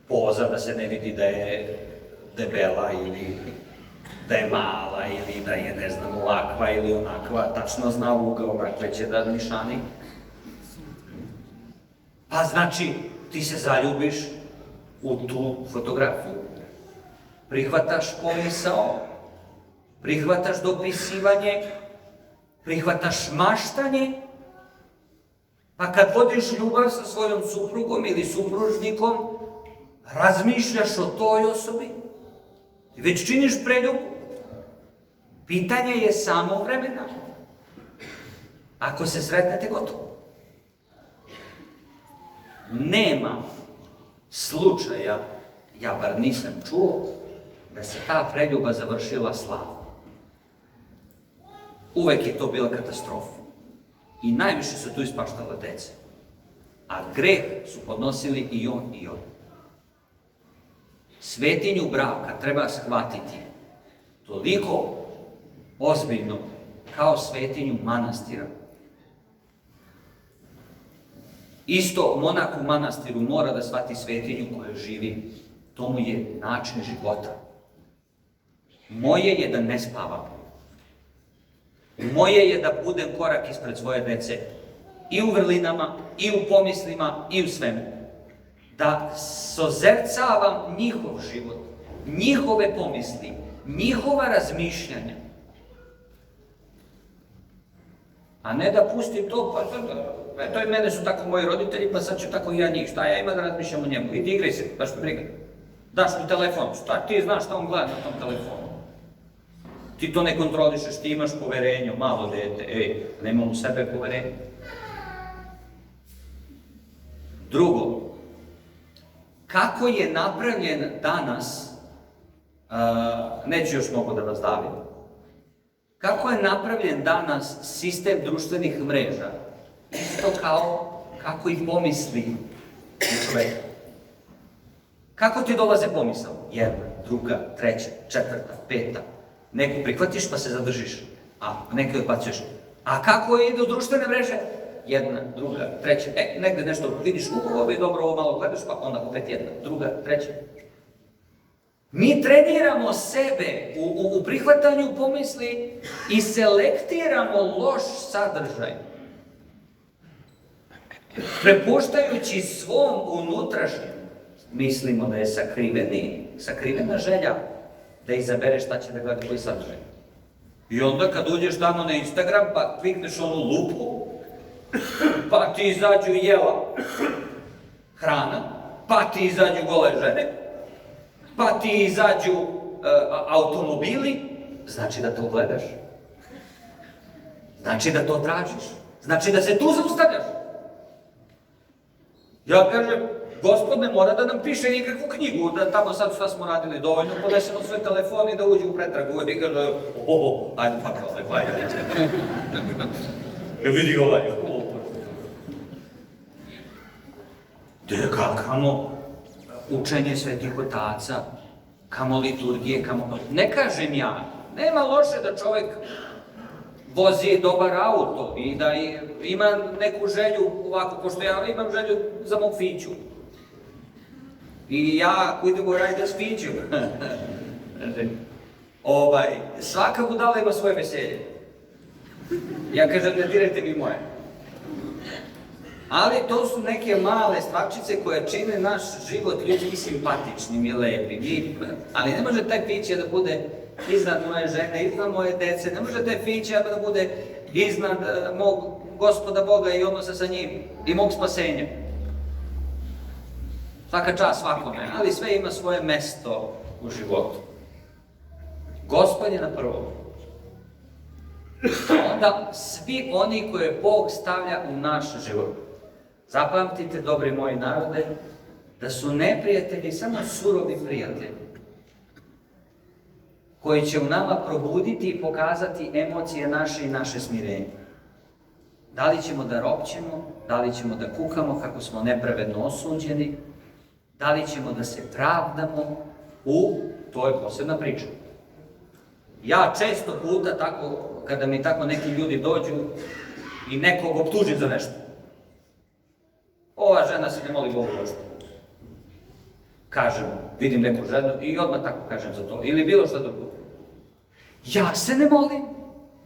Poza da se ne vidi da je debela ili da je mala ili da je, ne znam, ovakva ili onakva, tačno zna ugao kakve će da nišani. Pa znači, ti se zaljubiš u tu fotografiju. Prihvataš pomisao, prihvataš dopisivanje, prihvataš maštanje, pa kad vodiš ljubav sa svojom suprugom ili supružnikom, razmišljaš o toj osobi, već činiš preljubu. Pitanje je samo vremena. Ako se sretnete, gotovo. Nema slučaja, ja bar nisam čuo, da se ta preljuba završila slavno. Uvek je to bila katastrofa. I najviše su tu ispaštala deca. A greh su podnosili i on i on. Svetinju braka treba shvatiti toliko ozbiljno kao svetinju manastira. Isto monak u manastiru mora da shvati svetinju koju živi. To mu je način života. Moje je da ne spavam. Moje je da budem korak ispred svoje dece. I u vrlinama, i u pomislima, i u svemu. Da sozercavam njihov život, njihove pomisli, njihova razmišljanja. A ne da pustim to, pa to i mene su tako moji roditelji, pa sad ću tako i ja njih. Šta ja ima da razmišljam o njemu? Idi igraj se, baš me briga. Daš mu telefon, šta ti znaš šta on gleda na tom telefonu? Ti to ne kontrolišeš, ti imaš poverenje, malo dete, nema u sebe poverenje. Drugo, kako je napravljen danas, neću još mnogo da vas davim, kako je napravljen danas sistem društvenih mreža, isto kao kako ih pomisli čovjek. Kako ti dolaze pomisao? Jedna, druga, treća, četvrta, peta. Neku prihvatiš pa se zadržiš, a neke odbacuješ. A kako ide u društvene mreže? Jedna, druga, treća. Negde nešto vidiš, ovo je dobro, ovo malo gledaš, pa onda opet jedna, druga, treća. Mi treniramo sebe u prihvatanju pomisli i selektiramo loš sadržaj. Prepuštajući svom unutrašnjem, mislimo da je sakrivena želja da izabereš šta će da gleda koji sadržaj. I onda kad uđeš tamo na Instagram pa klikneš onu lupu, pa ti izađu jela, hrana, pa ti izađu gole žene, pa ti izađu automobili, znači da to gledaš. Znači da to tražiš. Znači da se tu zaustavljaš. Ja kažem, Gospod ne mora da nam piše nikakvu knjigu, da tamo sad šta smo radili, dovoljno podesemo sve telefoni da uđe u pretragu i kaže, ajde pa ajde. Vidi ovaj. Kamo učenje svetih otaca, kamo liturgije, Ne kažem ja, nema loše da čovjek vozi dobar auto i da ima neku želju ovako, pošto ja imam želju za mog Fiću. I ja ako idemo raditi s Fićom, svaka budala ima svoje veselje. Ja kažem, ne dirajte mi moje. Ali to su neke male stvarčice koje čine naš život ljudski simpatičnim i lepim. Ali ne može taj Fića da bude iznad moje žene, iznad moje dece, ne može taj Fića da bude iznad mog Gospoda Boga i odnosa sa njim i mog spasenja. Svaka čast svakome, ali sve ima svoje mesto u životu. Gospod je na prvom. Onda svi oni koje Bog stavlja u naš život. Zapamtite, dobri moji narode, da su neprijatelji samo surovi prijatelji, koji će u nama probuditi i pokazati emocije naše i naše smirenje. Da li ćemo da ropćemo, da li ćemo da kukamo kako smo nepravedno osuđeni, da li ćemo da se pravdamo, to je posebna priča. Ja često puta tako, kada mi tako neki ljudi dođu i nekog optužim za nešto. Ova žena se ne moli Bogu došlo. Kažem, vidim neku ženu i odmah tako kažem za to. Ili bilo što drugo. Ja se ne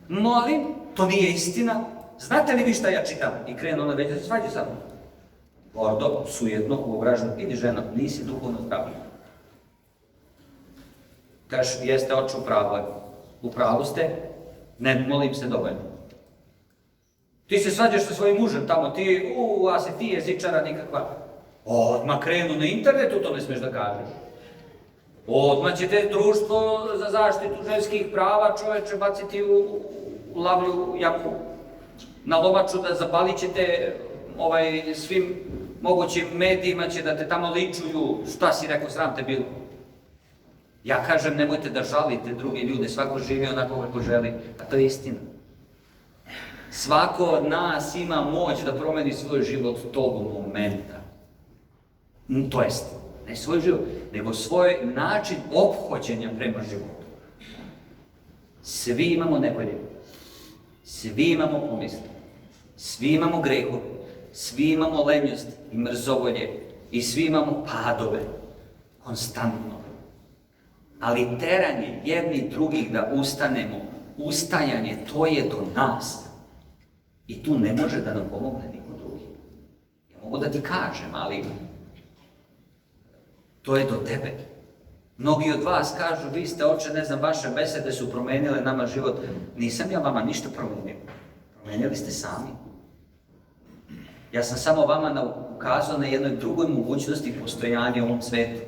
molim, to nije istina. Znate li vi šta ja čitam? I krenu ona već da se svađa sa mnom. Gordo, sujetno, uobraženo, idi žena, nisi duhovno zdrav. Kaš, jeste oče u pravu ste, ne molim se dovoljno. Ti se svađaš sa svojim mužem tamo, a si ti jezičara nikakva. Odmah krenu na internetu, to ne smiješ da kažeš. Odmah ćete društvo za zaštitu ženskih prava, čoveče, baciti u lavlju jaku. Na lomaču da zapalit ćete svim mogućim medijima, će da te tamo ličuju, šta si rekao, sram te bilo. Ja kažem, nemojte da žalite druge ljude, svako živi onako kako želi, a to je istina. Svako od nas ima moć da promeni svoj život tog momenta. To jest, ne svoj život, nego svoj način ophođenja prema životu. Svi imamo nevolje, svi imamo pomisli, svi imamo grehu, svi imamo lenjost i mrzovolje i svi imamo padove, konstantno. Ali teranje jedni drugih da ustanemo, ustajanje, to je do nas. I tu ne može da nam pomogne niko drugi. Ja mogu da ti kažem, ali to je do tebe. Mnogi od vas kažu, vi ste oče, ne znam, vaše besede su promenile nama život. Nisam ja vama ništa promenio. Promenili ste sami. Ja sam samo vama ukazao na jednoj drugoj mogućnosti postojanja u ovom svetu.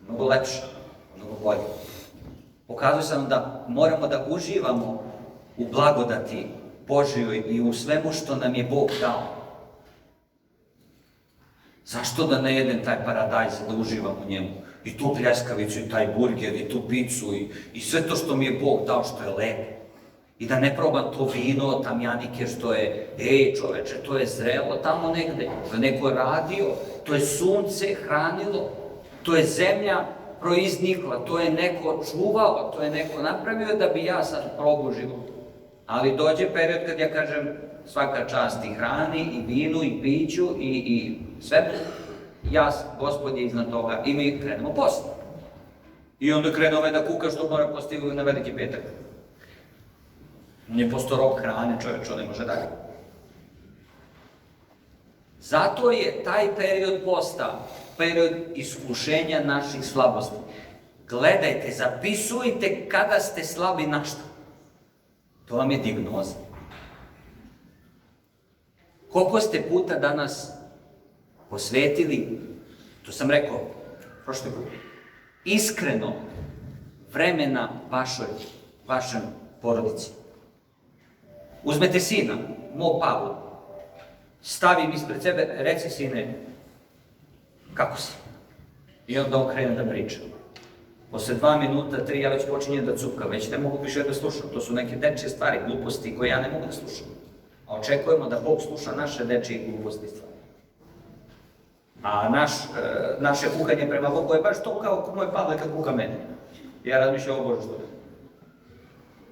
mnogo lepše, mnogo bolje. Pokazuje se nam da moramo da uživamo u blagodati Božjoj i u svemu što nam je Bog dao. Zašto da ne jedem taj paradajz, da uživam u njemu? I tu pljeskavicu, i taj burger, i tu picu, i sve to što mi je Bog dao, što je lepo. I da ne probam to vino, tamjanike, što je, čoveče, to je zrelo tamo negde, to je neko radio, to je sunce hranilo, to je zemlja proiznikla, to je neko čuvao, to je neko napravio da bi ja sad probao život. Ali dođe period kad ja kažem svaka čast i hrani, i vinu, i piću, i sve, ja, Gospod je iznad toga, i mi krenemo post. I onda krene ovaj da kuka što mora posti na Veliki petak. On je postao rob hrane, čovječ, on ne može dalje. Zato je taj period posta, period iskušenja naših slabosti. Gledajte, zapisujte kada ste slabi na što. To vam je dijagnoza. Koliko ste puta danas posvetili, to sam rekao prošle put, iskreno vremena vašoj porodici. Uzmete sina, mog Pavla, stavim ispred sebe, reci sine, kako si? I onda on krene da priča. Posle 2 minuta, 3, ja već počinjem da cupka, već ne mogu više da slušam. To su neke dečje stvari, gluposti koje ja ne mogu da slušam. A očekujemo da Bog sluša naše dečje gluposti stvari. A naše kukanje prema Bogu je baš to kao moj Pavle kad kuka mene. Ja razmišljam, o Bože, što je.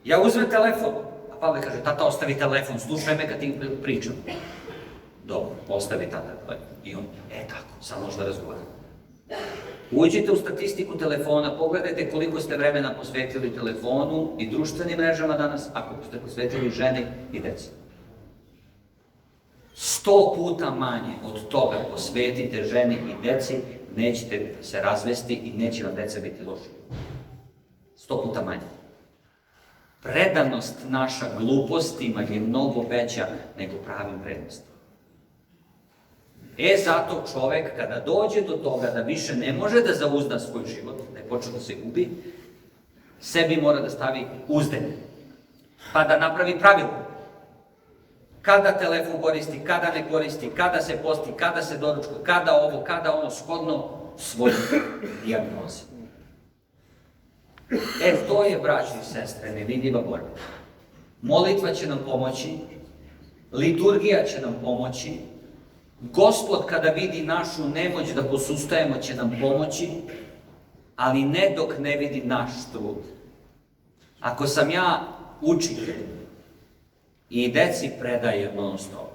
Ja uzmem telefon, a Pavle kaže, tata, ostavi telefon, slušaj me kad ti pričam. Dobro, ostavi tata. I on, tako, sad možda razgovaram. Uđite u statistiku telefona, pogledajte koliko ste vremena posvetili telefonu i društvenim mrežama danas, ako ste posvetili ženi i deci. 100 puta manje od toga posvetite ženi i deci, nećete se razvesti i neće vam deca biti loši. 100 puta manje. Predanost naša glupostima je mnogo veća nego pravim prednostima. Zato čovek kada dođe do toga da više ne može da zauzda svoj život, da je počeo da se gubi, sebi mora da stavi uzde, pa da napravi pravilo. Kada telefon koristi, kada ne koristi, kada se posti, kada se doručkuje, kada ovo, kada ono, shodno svoje dijagnoze. To je, braći i sestre, nevidljiva borba. Molitva će nam pomoći, liturgija će nam pomoći, Gospod kada vidi našu nemoć da posustajemo će nam pomoći, ali ne dok ne vidi naš trud. Ako sam ja učitelj i deci predajem non stop,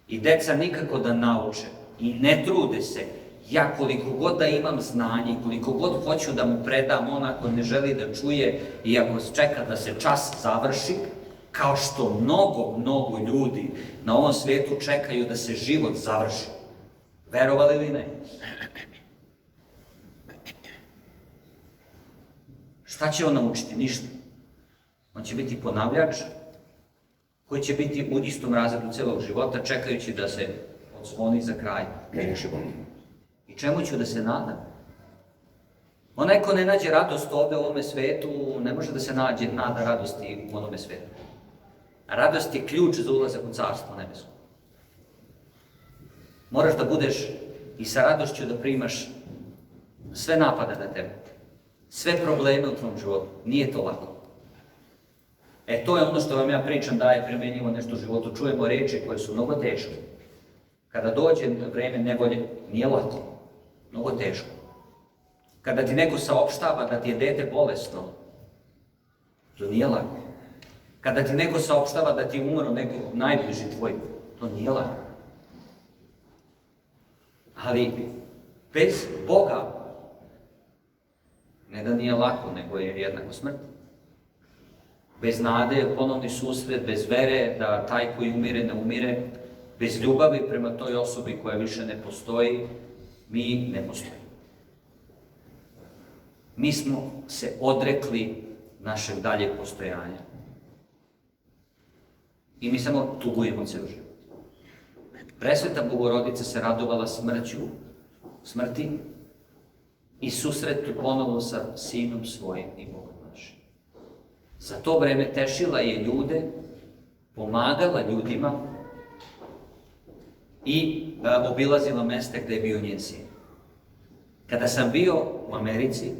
i deca nikako da nauče i ne trude se, ja koliko god da imam znanje, koliko god hoću da mu predam, on ako ne želi da čuje i ako čeka da se čas završi, kao što mnogo ljudi na ovom svijetu čekaju da se život završi. Verovali ili ne? Šta će on naučiti? Ništa. On će biti ponavljač koji će biti u istom razredu celog života, čekajući da se odzvoni za kraj života. I čemu ću da se nadam? Onaj ko ne nađe radost ovde u ovome svetu, ne može da se nada radosti u onome svetu. Radost je ključ za ulazak u carstvo nebesko. Moraš da budeš i sa radošću da primaš sve napade na tebe, sve probleme u tvom životu. Nije to lako. To je ono što vam ja pričam da je primenjivo nešto u životu. Čujemo reči koje su mnogo teške. Kada dođe vreme nevolje, nije lako. Mnogo teško. Kada ti neko saopštava da ti je dete bolesno, to nije lako. Kada ti neko saopštava da ti je umro neko najbliži tvoj, to nije lako. Ali bez Boga, ne da nije lako, nego je jednako smrt. Bez nade je ponovni susret, bez vere da taj koji umire ne umire, bez ljubavi prema toj osobi koja više ne postoji, mi ne postojimo. Mi smo se odrekli našeg daljeg postojanja. I mi samo tugujemo ceo život. Presveta Bogorodica se radovala smrti i susretu ponovo sa Sinom svojim i Bogom našim. Za to vreme tešila je ljude, pomagala ljudima i obilazila mesta gde je bio njen sin. Kada sam bio u Americi,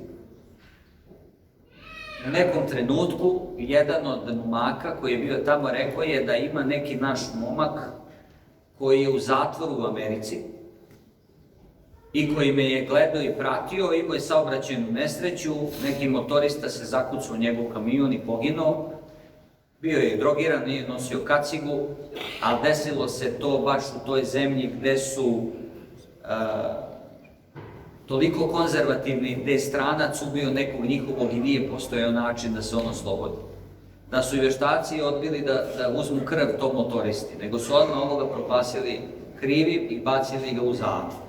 u nekom trenutku jedan od momaka koji je bio tamo rekao je da ima neki naš momak koji je u zatvoru u Americi i koji me je gledao i pratio, imao je saobraćajnu nesreću, neki motorista se zakucao u njegov kamion i poginuo, bio je drogiran, nije nosio kacigu, ali desilo se to baš u toj zemlji gde su toliko konzervativni, gde je stranac ubio nekog njihovog i nije postojao način da se on oslobodi. Da su i veštaci odbili da uzmu krv tog motoristi, nego su odmah ovoga propasili krivim i bacili ga u zatvor.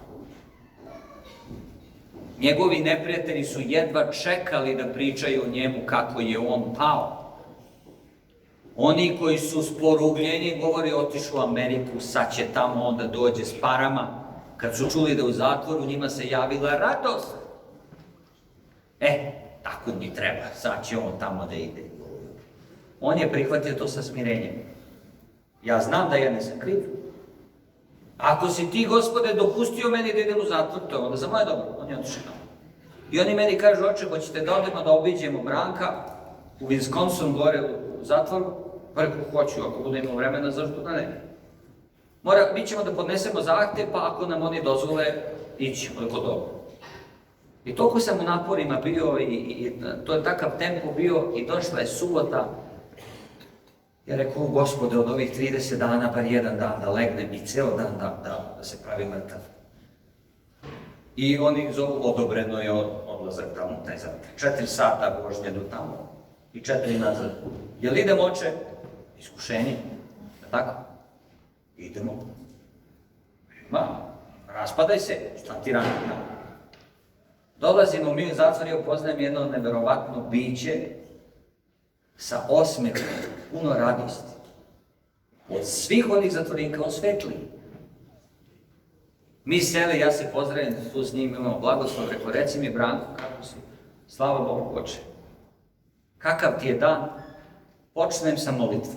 Njegovi neprijatelji su jedva čekali da pričaju o njemu kako je on pao. Oni koji su sporugljeni govori otišao u Ameriku, sad će tamo onda dođe s parama. Kad su čuli da u zatvoru, njima se javila radost. Tako mi treba, sad će on tamo da ide. On je prihvatio to sa smirenjem. Ja znam da ja nisam kriv. Ako si ti, Gospode, dopustio meni da idem u zatvor, to je onda za moje dobro. On je otišao tamo. I oni meni kažu, oče, hoćete da odemo da obiđemo Branka u Wisconsin, gore u zatvoru? Pa rekao, hoću, ako budemo vremena, zašto da ne? Mi ćemo da podnesemo zahtev, pa ako nam oni dozvole, ićemo, rekao dobro. I toliko sam u naporima bio i to je takav tempo bio i došla je subota. Ja rekao, Gospode, od ovih 30 dana, bar jedan dan da legnem i ceo dan da se pravi mrtav. I oni zovu, odobreno je odlazak tamo, taj zahtev. 4 sata vožnje do tamo i 4 nazad. Jel idemo, oče? Iskušenje, tako? Idemo. Raspadaj se, šta ti rani? Dolazimo mi u zatvor i upoznajem jedno neverovatno biće sa osmehom, puno radosti. Od svih onih zatvorenika on svetli. Mi seli, ja se pozdravim tu s njim, imamo blagoslov, rekao, reci mi Branko, kako si? Slava Bogu, oče. Kakav ti je dan? Počnem sa molitvom.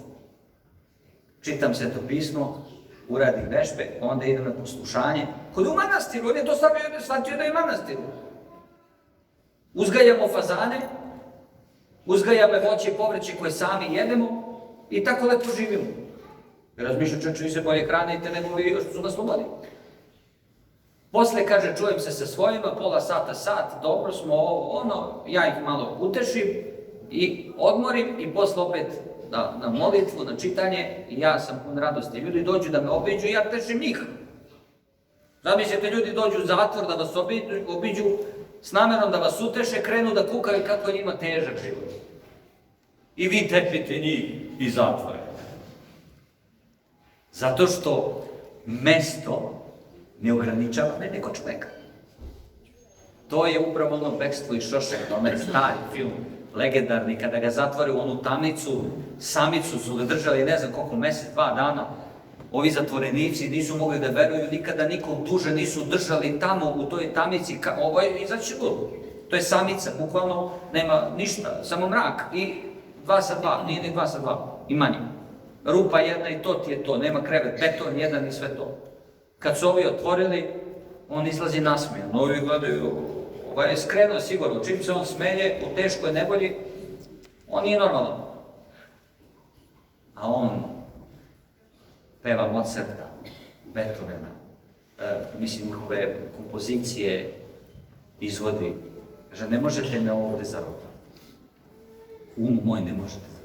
Čitam Sveto pismo, uradim vežbe, onda idem na poslušanje. Kod u manastiru, on je to shvatio da je manastiru. Uzgajamo fazane, uzgajamo voće i povrće koje sami jedemo i tako lepo živimo. Razmišljam, čoče, vi se bolje hranite nego vi što su na slobodi. Posle, kaže, čujem se sa svojima, pola sata, sat, dobro smo, ja ih malo utešim i odmorim i posle opet na molitvu, na čitanje i ja sam pun radosti. Ljudi dođu da me obiđu i ja tešim njih. Zamislite, ljudi dođu u zatvor da vas obiđu s namerom da vas uteše, krenu da kukaju kako je njima težak život. I vi tepite njih iz zatvora. Zato što mesto ne ograničava neko čoveka. To je upravo ono Bekstvo iz Šošeka, onaj stari film, legendarni, kada ga zatvore u onu tamnicu, samicu su ga držali ne znam koliko, mesec, 2 dana. Ovi zatvorenici nisu mogli da veruju, nikada nikog duže nisu držali tamo u toj tamnici, ovo je izaći lud. To je samica, bukvalno nema ništa, samo mrak i 2 sa 2, nije ni 2 sa 2, i manje. Rupa jedna i to ti je to, nema krevet, beton jedan i sve to. Kad su ovi otvorili, on izlazi nasmejan, ovi gledaju, ovaj je skrenuo sigurno, čim se on smelje, u teškoj nevolji, on nije normalan. A on peva Mozarta, Beethovena, njihove kompozicije izvodi. Kaže, ne možete me ovde zarobiti. Um moj ne možete zarobiti.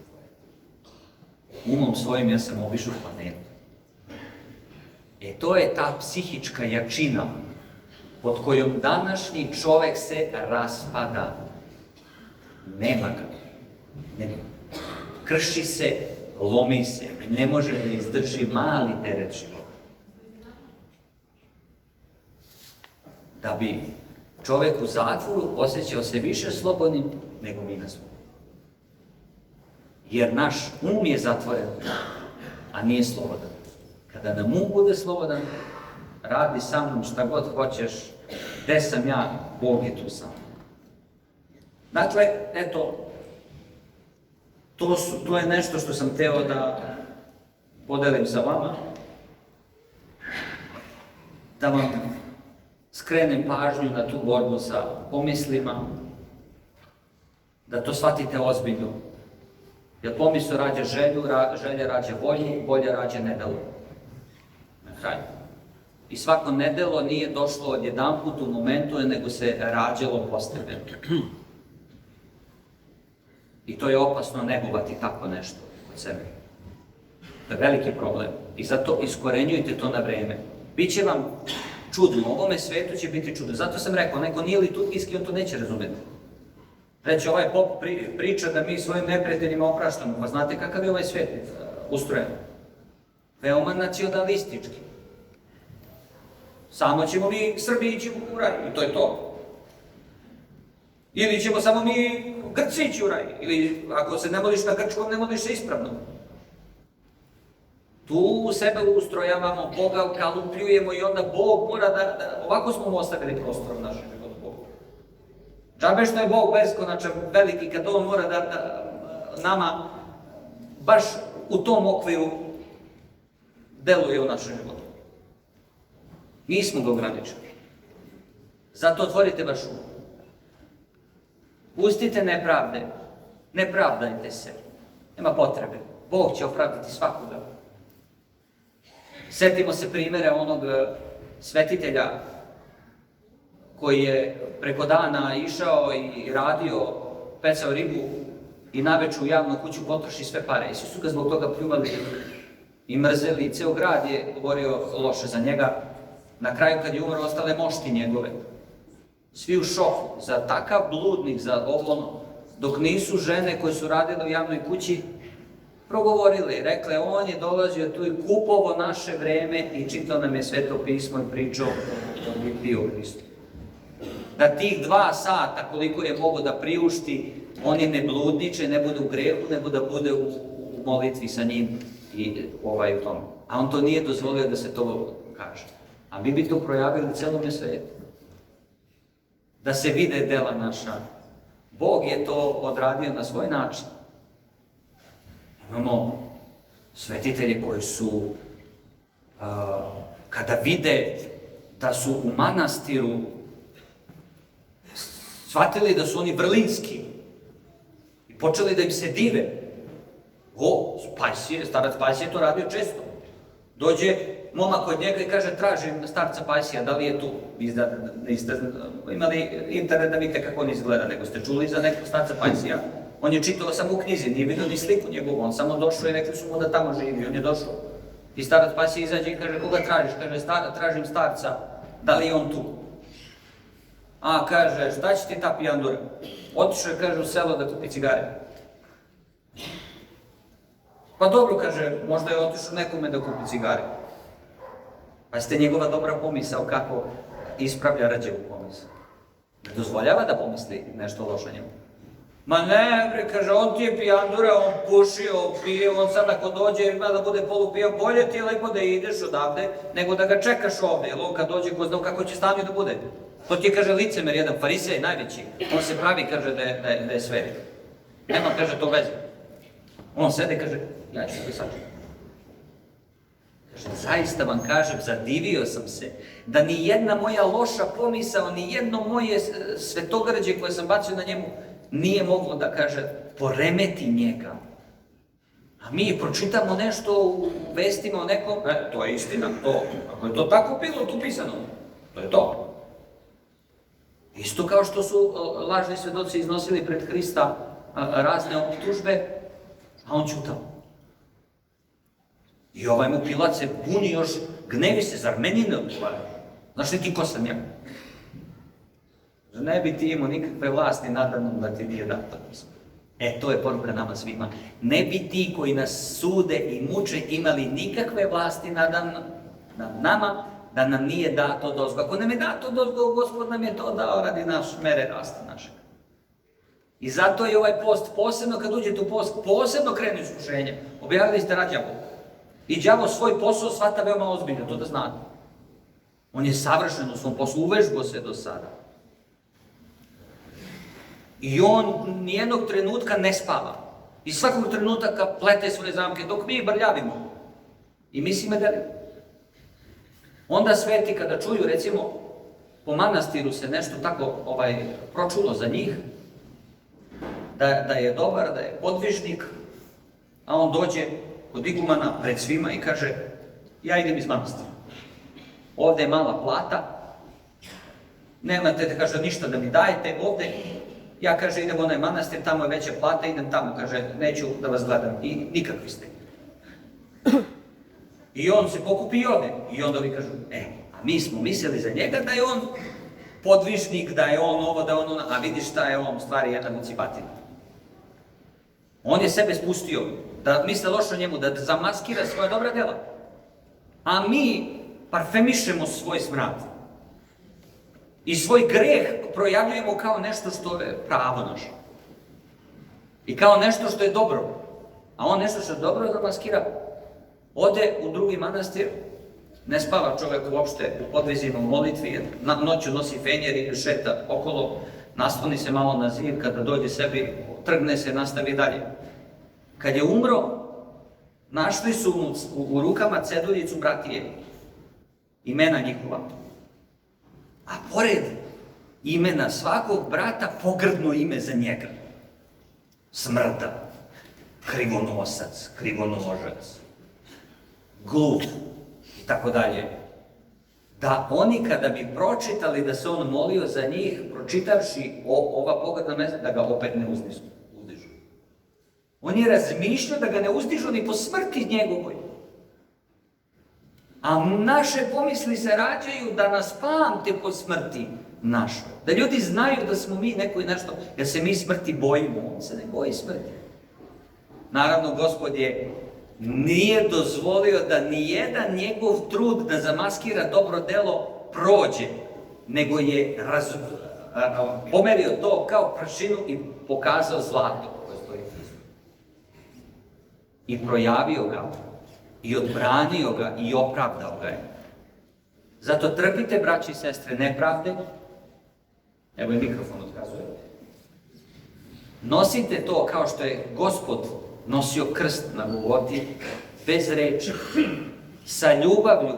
Umom svojim ja sam obišao planetu. To je ta psihička jačina pod kojom današnji čovek se raspada. Nema ga. Krši se, lomi se, ne može da izdrži mali teret života. Da bi čovek u zatvoru osjećao se više slobodnim nego mi na slobodu. Jer naš um je zatvoren, a nije slobodan. Kada nam um bude slobodan, radi sa mnom šta god hoćeš, Gde sam ja, Bog je tu sam. Dakle, eto, to je nešto što sam hteo da podelim sa vama, da vam skrenem pažnju na tu borbu sa pomislima, da to shvatite ozbiljno. Jer pomisao rađa želju, želja rađa volju, volja rađa nedelo. Na kraju. I svako nedelo nije došlo odjedanput u momentu, nego se rađalo postepeno. I to je opasno negovati tako nešto kod sebe. To je veliki problem. I zato iskorenjujte to na vreme. Biće vam čudno, ovome svetu će biti čudno. Zato sam rekao, neko nije liturgijski, on to neće razumeti. Reći, ovaj pop priča da mi svojim neprijateljima opraštamo. Pa znate kakav je ovaj svijet ustrojen? Veoma nacionalistički. Samo ćemo mi, Srbi, ići u raj. I to je to. Ili ćemo samo mi, Grci ići u raj. Ili ako se ne moliš na grčkom, ne moliš se ispravno. Tu u sebe ustrojavamo, Boga ukalupljujemo i onda Bog mora da ovako smo mu ostavili prostor u našem životu Bogu. Džabe što je Bog beskonačan, veliki, kad on mora da nama baš u tom okviru deluje u našem životu. Nismo ga ograničili. Zato otvorite vaš um. Pustite nepravde, ne pravdajte se. Nema potrebe. Bog će opravdati svakoga. Setimo se primjera onog svetitelja koji je preko dana išao i radio, pecao ribu i navečer u javnu kuću potroši sve pare. I svi su ga zbog toga pljuvali i mrzeli i ceo grad je govorio loše za njega. Na kraju kad je umro, ostale mošti njegove. Svi u šoku, za takav bludnik, za ovo, dok nisu žene koje su radile u javnoj kući progovorile, rekle, on je dolazio tu i kupovo naše vreme i čitao nam je Sveto pismo i pričao da bi bio Hristo. Da tih 2 sata koliko je mogo da priušti, oni ne bludniče, ne bude u grehu, nego da bude u molitvi sa njim i u tome. A on to nije dozvolio da se to kaže. A mi bi to projavili celome svetu. Da se vide dela naša. Bog je to odradio na svoj način. Imamo svetitelje koji su, kada vide da su u manastiru shvatili da su oni vrlinski i počeli da im se dive. Starac Pajsije to radio često. Dođe momak od njega i kaže, tražim starca Pajsija, da li je tu? Niste imali internet da vidite kako on izgleda, nego ste čuli za nekog starca Pajsija. On je čitao samo u knjizi, nije vidio ni sliku njegovu, on samo došao i rekli su mu da tamo živi, on je došao. I starac Pajsija izađe i kaže, koga tražiš? Kaže, tražim starca, da li je on tu? A, kaže, šta će ti ta pijandura? Otišao je, kaže, u selo da kupi cigare. Pa dobro, kaže, možda je otišao nekome da kupi cigare. Pa ste njegova dobra pomisao kako ispravlja rađevu pomisao. Ne dozvoljava da pomisli nešto loše njemu. Ma ne, bre, kaže, on ti je pijandura, on puši, on pije, on sad ako dođe ima da bude polupijan, bolje ti je lepo da ideš odavde, nego da ga čekaš ovde, jer on kad dođe ko zna kako će stanju da bude. To ti je, kaže, licemer jedan, farisej najveći, on se pravi, kaže, da je sveti. Nema, kaže, to veze. On sede, kaže, ja ću da sačekam. Kaže, zaista vam kažem, zadivio sam se da ni jedna moja loša pomisao, ni jedno moje svetogrđe koje sam bacio na njemu, nije moglo da, kaže, poremeti njega. A mi pročitamo nešto u vestima o nekom, to je istina, to, ako je to tako bilo, tu pisano, to je to. Isto kao što su lažni svedoci iznosili pred Hrista razne optužbe, a on ćutao. I ovaj mu Pilat se buni još, gnevi se, zar meni ne odgovara? Znaš li ti ko sam ja? Ne bi ti imao nikakve vlasti nadamnom da ti nije dato. To je poruka nama svima. Ne bi ti koji nas sude i muče imali nikakve vlasti nad nama, da nam nije dato dozgo. Ako nam je dato dozgo, Gospod nam je to dao radi mere rasta našeg. I zato je ovaj post, posebno kad uđete u post, posebno krenu iskušenje. Objavili ste rad đavo. I đavo svoj posao shvata veoma ozbiljno, to da znate. On je savršen u svom poslu, uvežbao se do sada. I on nijednog trenutka ne spava. I svakog trenutka plete svoje zamke dok mi brljavimo. I mi si medelimo. Onda sveti kada čuju, recimo, po manastiru se nešto tako pročulo za njih, da je dobar, da je podvižnik, a on dođe kod igumana pred svima i kaže: ja idem iz manastira. Ovdje je mala plata, nemate, da kaže, ništa da mi dajete ovdje. Ja, kaže, idem u onaj manastir, tamo je veća plata, idem tamo, kaže, neću da vas gledam. I nikakvi ste. I on se pokupi i ode. I onda vi kažu: a mi smo mislili za njega da je on podvižnik, da je on ovo, da je on ono, a vidiš šta je on u stvari jedan ucipatin. On je sebe spustio, da misle loše o njemu, da zamaskira svoje dobra djela. A mi parfemišemo svoj smrad. I svoj greh projavljujemo kao nešto što je pravo naše. I kao nešto što je dobro. A on nešto što je dobro zamaskira. Ode u drugi manastir, ne spava čovjek uopšte u podvizima, u molitvi, noću nosi fenjer i šeta okolo, nasloni se malo na zid, kada dođe sebi, trgne se, nastavi dalje. Kad je umro, našli su u rukama ceduljicu bratije, imena njihova. A pored imena svakog brata pogrdno ime za njega. Smrda, krivonosac, krivonožac, glup i tako dalje. Da oni kada bi pročitali da se on molio za njih, pročitavši ova pogrdna mesta, da ga opet ne uzdižu. On je razmišljao da ga ne uzdižu ni po smrti njegovoj. A naše pomisli se rađaju da nas pamte po smrti našoj. Da ljudi znaju da smo mi neko i nešto, jer se mi smrti bojimo, on se ne boji smrti. Naravno, Gospod nije dozvolio da nijedan njegov trud da zamaskira dobro delo prođe, nego je pomerio to kao prašinu i pokazao zlato koje stoji ispod. I projavio ga, i odbranio ga, i opravdao ga je. Zato trpite, braći i sestre, nepravde. Evo i mikrofon otkazuje. Nosite to kao što je Gospod nosio krst na Golgoti, bez reči, sa ljubavlju,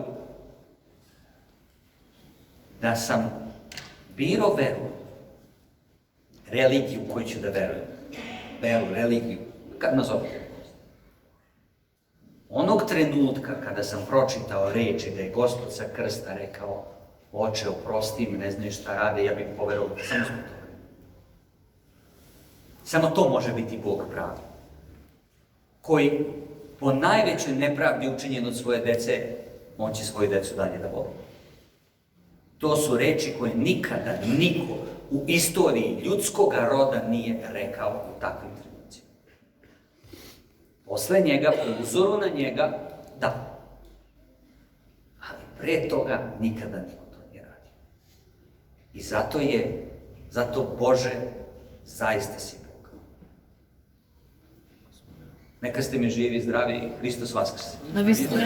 da sam birao veru, religiju koju ću da verujem, veru, religiju, kad nazovete. Onog trenutka kada sam pročitao reči da je Gospod sa krsta rekao: Oče, oprosti mi, ne znaju šta rade, ja bih poverovao samo zbog toga. Samo to može biti Bog pravi, koji po najvećoj nepravdi učinjen od svoje dece, on će svoju decu dalje da voli. To su reči koje nikada niko u istoriji ljudskoga roda nije rekao u takvim trenucima. Posle njega, po uzoru na njega, da. Ali pre toga nikada niko to nije radio. I zato Bože, zaista si Bog. Neka ste mi živi, zdravi, Hristos Vaskrse. Na visinu,